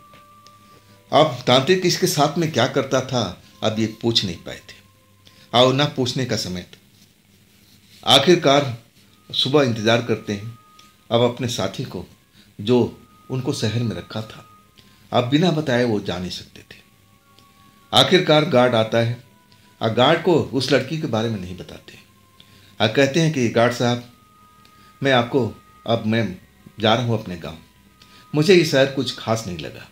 अब तांत्रिक इसके साथ में क्या करता था अब ये पूछ नहीं पाए थे और ना पूछने का समय था। आखिरकार सुबह इंतजार करते हैं अब अपने साथी को जो उनको शहर में रखा था। अब बिना बताए वो जा नहीं सकते थे। आखिरकार गार्ड आता है और गार्ड को उस लड़की के बारे में नहीं बताते और कहते हैं कि गार्ड साहब, मैं जा रहा हूँ अपने गांव, मुझे ये शहर कुछ खास नहीं लगा।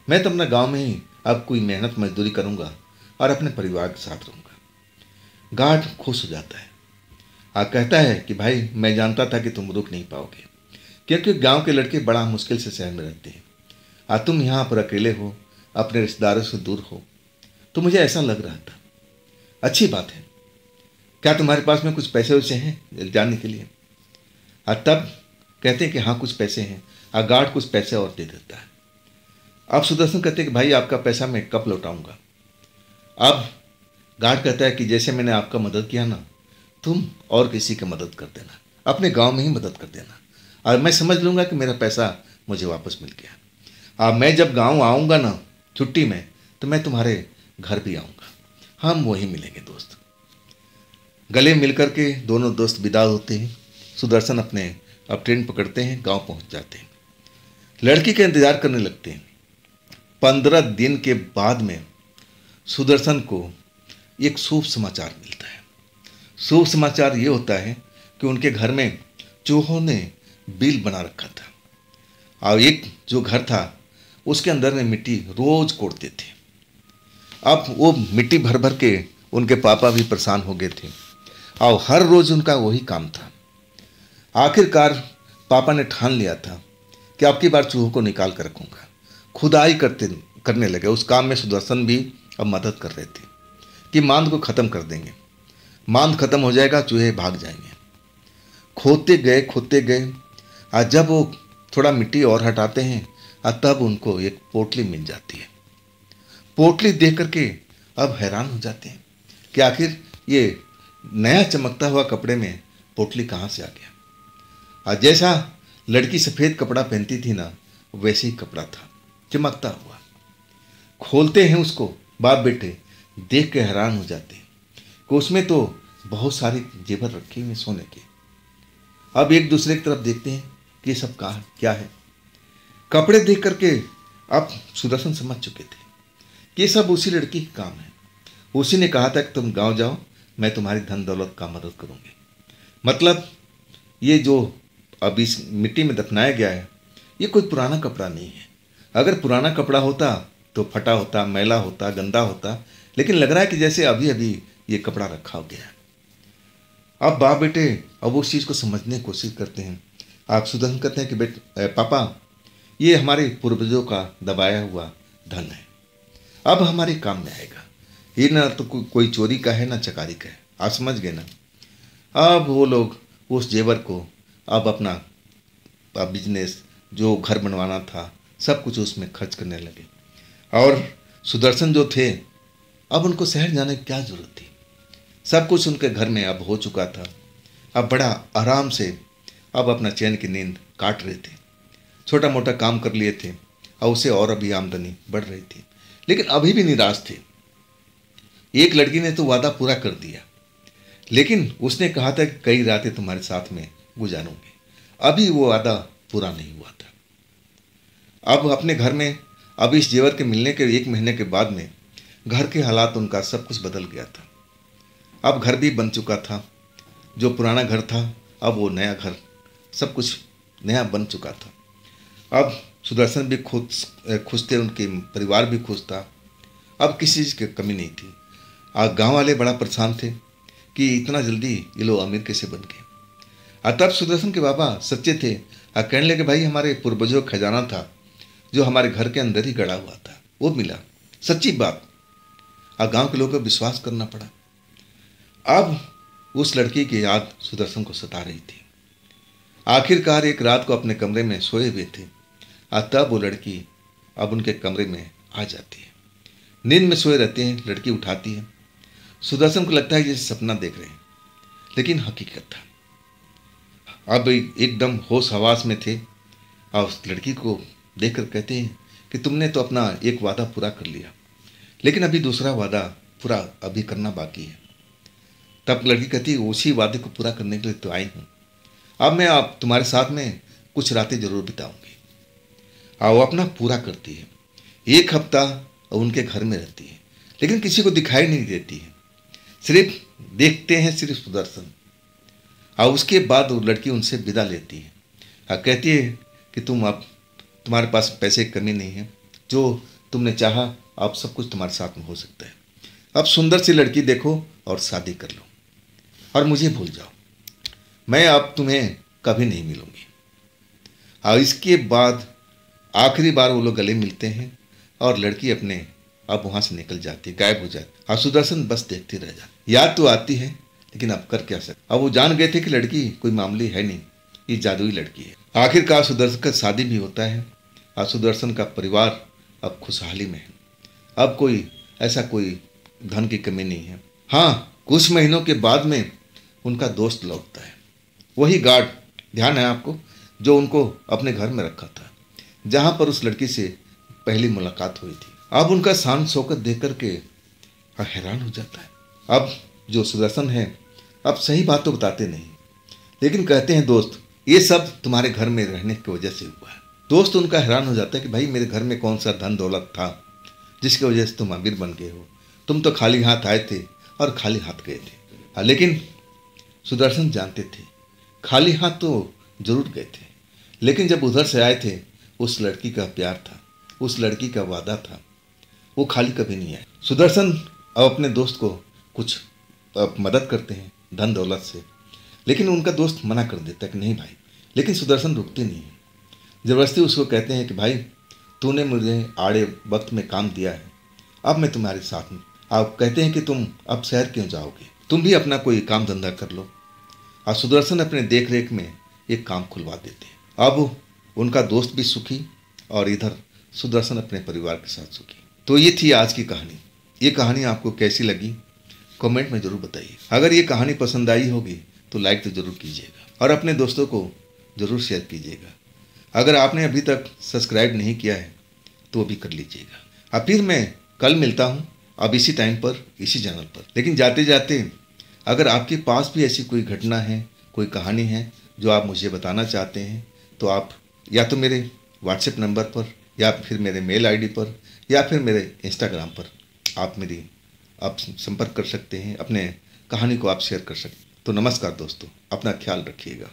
मैं तो अपना गांव में ही अब कोई मेहनत मजदूरी करूंगा और अपने परिवार के साथ रहूंगा। गार्ड खुश हो जाता है और कहता है कि भाई, मैं जानता था कि तुम रुक नहीं पाओगे, क्योंकि गांव के लड़के बड़ा मुश्किल से शहर में रहते हैं और तुम यहाँ पर अकेले हो, अपने रिश्तेदारों से दूर हो, तो मुझे ऐसा लग रहा था। अच्छी बात है, क्या तुम्हारे पास में कुछ पैसे वैसे हैं जाने के लिए? और तब कहते हैं कि हाँ, कुछ पैसे हैं और गार्ड कुछ पैसे और दे देता है। अब सुदर्शन कहते हैं कि भाई, आपका पैसा मैं कब लौटाऊंगा? अब गार्ड कहता है कि जैसे मैंने आपका मदद किया ना, तुम और किसी की मदद कर देना, अपने गांव में ही मदद कर देना और मैं समझ लूँगा कि मेरा पैसा मुझे वापस मिल गया। अब मैं जब गांव आऊँगा ना छुट्टी में, तो मैं तुम्हारे घर भी आऊँगा, हम वहीं मिलेंगे दोस्त। गले मिल करके दोनों दोस्त विदा होते हैं। सुदर्शन अब ट्रेन पकड़ते हैं, गांव पहुंच जाते हैं, लड़की का इंतजार करने लगते हैं। 15 दिन के बाद में सुदर्शन को एक शुभ समाचार मिलता है। शुभ समाचार ये होता है कि उनके घर में चूहों ने बिल बना रखा था और एक जो घर था उसके अंदर में मिट्टी रोज कोड़ते थे। अब वो मिट्टी भर भर के उनके पापा भी परेशान हो गए थे और हर रोज उनका वही काम था। आखिरकार पापा ने ठान लिया था कि अब की बार चूहों को निकाल कर रखूंगा। खुदाई करने लगे। उस काम में सुदर्शन भी अब मदद कर रहे थे कि मांद को ख़त्म कर देंगे, मांद खत्म हो जाएगा, चूहे भाग जाएंगे। खोदते गए और जब वो थोड़ा मिट्टी और हटाते हैं और तब उनको एक पोटली मिल जाती है। पोटली देख करके अब हैरान हो जाते हैं कि आखिर ये नया चमकता हुआ कपड़े में पोटली कहाँ से आ गया। और जैसा लड़की सफ़ेद कपड़ा पहनती थी ना, वैसे ही कपड़ा था चमकता हुआ। खोलते हैं उसको, बाप बेटे देख के हैरान हो जाते हैं कि उसमें तो बहुत सारे जेवर रखे हुए सोने के। अब एक दूसरे की तरफ देखते हैं कि ये सब कहाँ क्या है। कपड़े देख करके अब सुदर्शन समझ चुके थे कि ये सब उसी लड़की का काम है। उसी ने कहा था कि तुम गांव जाओ, मैं तुम्हारी धन दौलत का मदद करूंगी। मतलब ये जो अब इस मिट्टी में दफनाया गया है, ये कोई पुराना कपड़ा नहीं है। अगर पुराना कपड़ा होता तो फटा होता, मैला होता, गंदा होता, लेकिन लग रहा है कि जैसे अभी अभी ये कपड़ा रखा हो गया है। अब बाप बेटे अब उस चीज़ को समझने की कोशिश करते हैं। आप सुदर्शन कहते हैं कि पापा, ये हमारे पूर्वजों का दबाया हुआ धन है, अब हमारे काम में आएगा। ये ना तो कोई चोरी का है ना चकारी का है, आप समझ गए ना। अब वो लोग उस जेवर को अब अपना बिजनेस, जो घर बनवाना था, सब कुछ उसमें खर्च करने लगे। और सुदर्शन जो थे, अब उनको शहर जाने की क्या जरूरत थी, सब कुछ उनके घर में अब हो चुका था। अब बड़ा आराम से अब अपना चैन की नींद काट रहे थे। छोटा मोटा काम कर लिए थे और उसे और अभी आमदनी बढ़ रही थी, लेकिन अभी भी निराश थे। एक लड़की ने तो वादा पूरा कर दिया, लेकिन उसने कहा था कि कई रातें तुम्हारे साथ में गुजारूंगी, अभी वो वादा पूरा नहीं हुआ था। अब अपने घर में अब इस जेवर के मिलने के 1 महीने के बाद में घर के हालात, उनका सब कुछ बदल गया था। अब घर भी बन चुका था, जो पुराना घर था अब वो नया घर, सब कुछ नया बन चुका था। अब सुदर्शन भी खुश थे, उनके परिवार भी खुश था, अब किसी चीज़ की कमी नहीं थी। गांव वाले बड़ा परेशान थे कि इतना जल्दी ये लोग अमीर कैसे बन गए। तब सुदर्शन के बाबा सच्चे थे, कहने लगे भाई, हमारे पूर्वजों का खजाना था जो हमारे घर के अंदर ही गड़ा हुआ था, वो मिला, सच्ची बात। और गांव के लोगों को विश्वास करना पड़ा। अब उस लड़की की याद सुदर्शन को सता रही थी। आखिरकार एक रात को अपने कमरे में सोए हुए थे और तब वो लड़की अब उनके कमरे में आ जाती है। नींद में सोए रहते हैं, लड़की उठाती है। सुदर्शन को लगता है जैसे सपना देख रहे हैं, लेकिन हकीकत था। अब एकदम होश हवास में थे और उस लड़की को देखकर कहते हैं कि तुमने तो अपना एक वादा पूरा कर लिया, लेकिन अभी दूसरा वादा पूरा अभी करना बाकी है। तब लड़की कहती है उसी वादे को पूरा करने के लिए तो आई हूँ। अब मैं आप तुम्हारे साथ में कुछ रातें जरूर बिताऊंगी। और वो अपना पूरा करती है। एक हफ्ता उनके घर में रहती है, लेकिन किसी को दिखाई नहीं देती है। सिर्फ देखते हैं सिर्फ सुदर्शन। और उसके बाद वो लड़की उनसे विदा लेती है और कहती है कि अब तुम्हारे पास पैसे की कमी नहीं है, जो तुमने चाहा अब सब कुछ तुम्हारे साथ में हो सकता है। अब सुंदर सी लड़की देखो और शादी कर लो और मुझे भूल जाओ। मैं अब तुम्हें कभी नहीं मिलूंगी। और इसके बाद आखिरी बार वो लोग गले मिलते हैं और लड़की अपने अब वहाँ से निकल जाती है, गायब हो जाती। और सुदर्शन बस देखती रह जाती। याद तो आती है, लेकिन अब कर क्या सकते। अब वो जान गए थे कि लड़की कोई मामूली है नहीं, ये जादुई लड़की है। आखिरकार सुदर्शन का शादी भी होता है और सुदर्शन का परिवार अब खुशहाली में है। अब कोई धन की कमी नहीं है। हाँ, कुछ महीनों के बाद में उनका दोस्त लौटता है, वही गार्ड, ध्यान है आपको, जो उनको अपने घर में रखा था, जहाँ पर उस लड़की से पहली मुलाकात हुई थी। अब उनका शांत शौकत देख करके हैरान हो जाता है। अब जो सुदर्शन है अब सही बात तो बताते नहीं, लेकिन कहते हैं दोस्त ये सब तुम्हारे घर में रहने की वजह से हुआ है। दोस्त उनका हैरान हो जाता है कि भाई मेरे घर में कौन सा धन दौलत था जिसकी वजह से तुम अमीर बन गए हो। तुम तो खाली हाथ आए थे और खाली हाथ गए थे। लेकिन सुदर्शन जानते थे खाली हाथ तो जरूर गए थे, लेकिन जब उधर से आए थे उस लड़की का प्यार था, उस लड़की का वादा था, वो खाली कभी नहीं आए। सुदर्शन अब अपने दोस्त को कुछ मदद करते हैं धन दौलत से, लेकिन उनका दोस्त मना कर देता है कि नहीं भाई। लेकिन सुदर्शन रुकते नहीं है, ज़बरदस्ती उसको कहते हैं कि भाई तूने मुझे आड़े वक्त में काम दिया है, अब मैं तुम्हारे साथ में। आप कहते हैं कि तुम अब शहर क्यों जाओगे, तुम भी अपना कोई काम धंधा कर लो। और सुदर्शन अपने देख रेख में एक काम खुलवा देते हैं। अब उनका दोस्त भी सुखी और इधर सुदर्शन अपने परिवार के साथ सुखी। तो ये थी आज की कहानी। ये कहानी आपको कैसी लगी कमेंट में ज़रूर बताइए। अगर ये कहानी पसंद आई होगी तो लाइक तो ज़रूर कीजिएगा और अपने दोस्तों को ज़रूर शेयर कीजिएगा। अगर आपने अभी तक सब्सक्राइब नहीं किया है तो अभी कर लीजिएगा। अब फिर मैं कल मिलता हूँ, अब इसी टाइम पर इसी चैनल पर। लेकिन जाते जाते अगर आपके पास भी ऐसी कोई घटना है, कोई कहानी है जो आप मुझे बताना चाहते हैं, तो आप या तो मेरे व्हाट्सएप नंबर पर या फिर मेरे मेल आईडी पर या फिर मेरे इंस्टाग्राम पर आप संपर्क कर सकते हैं, अपने कहानी को आप शेयर कर सकते हैं। तो नमस्कार दोस्तों, अपना ख्याल रखिएगा।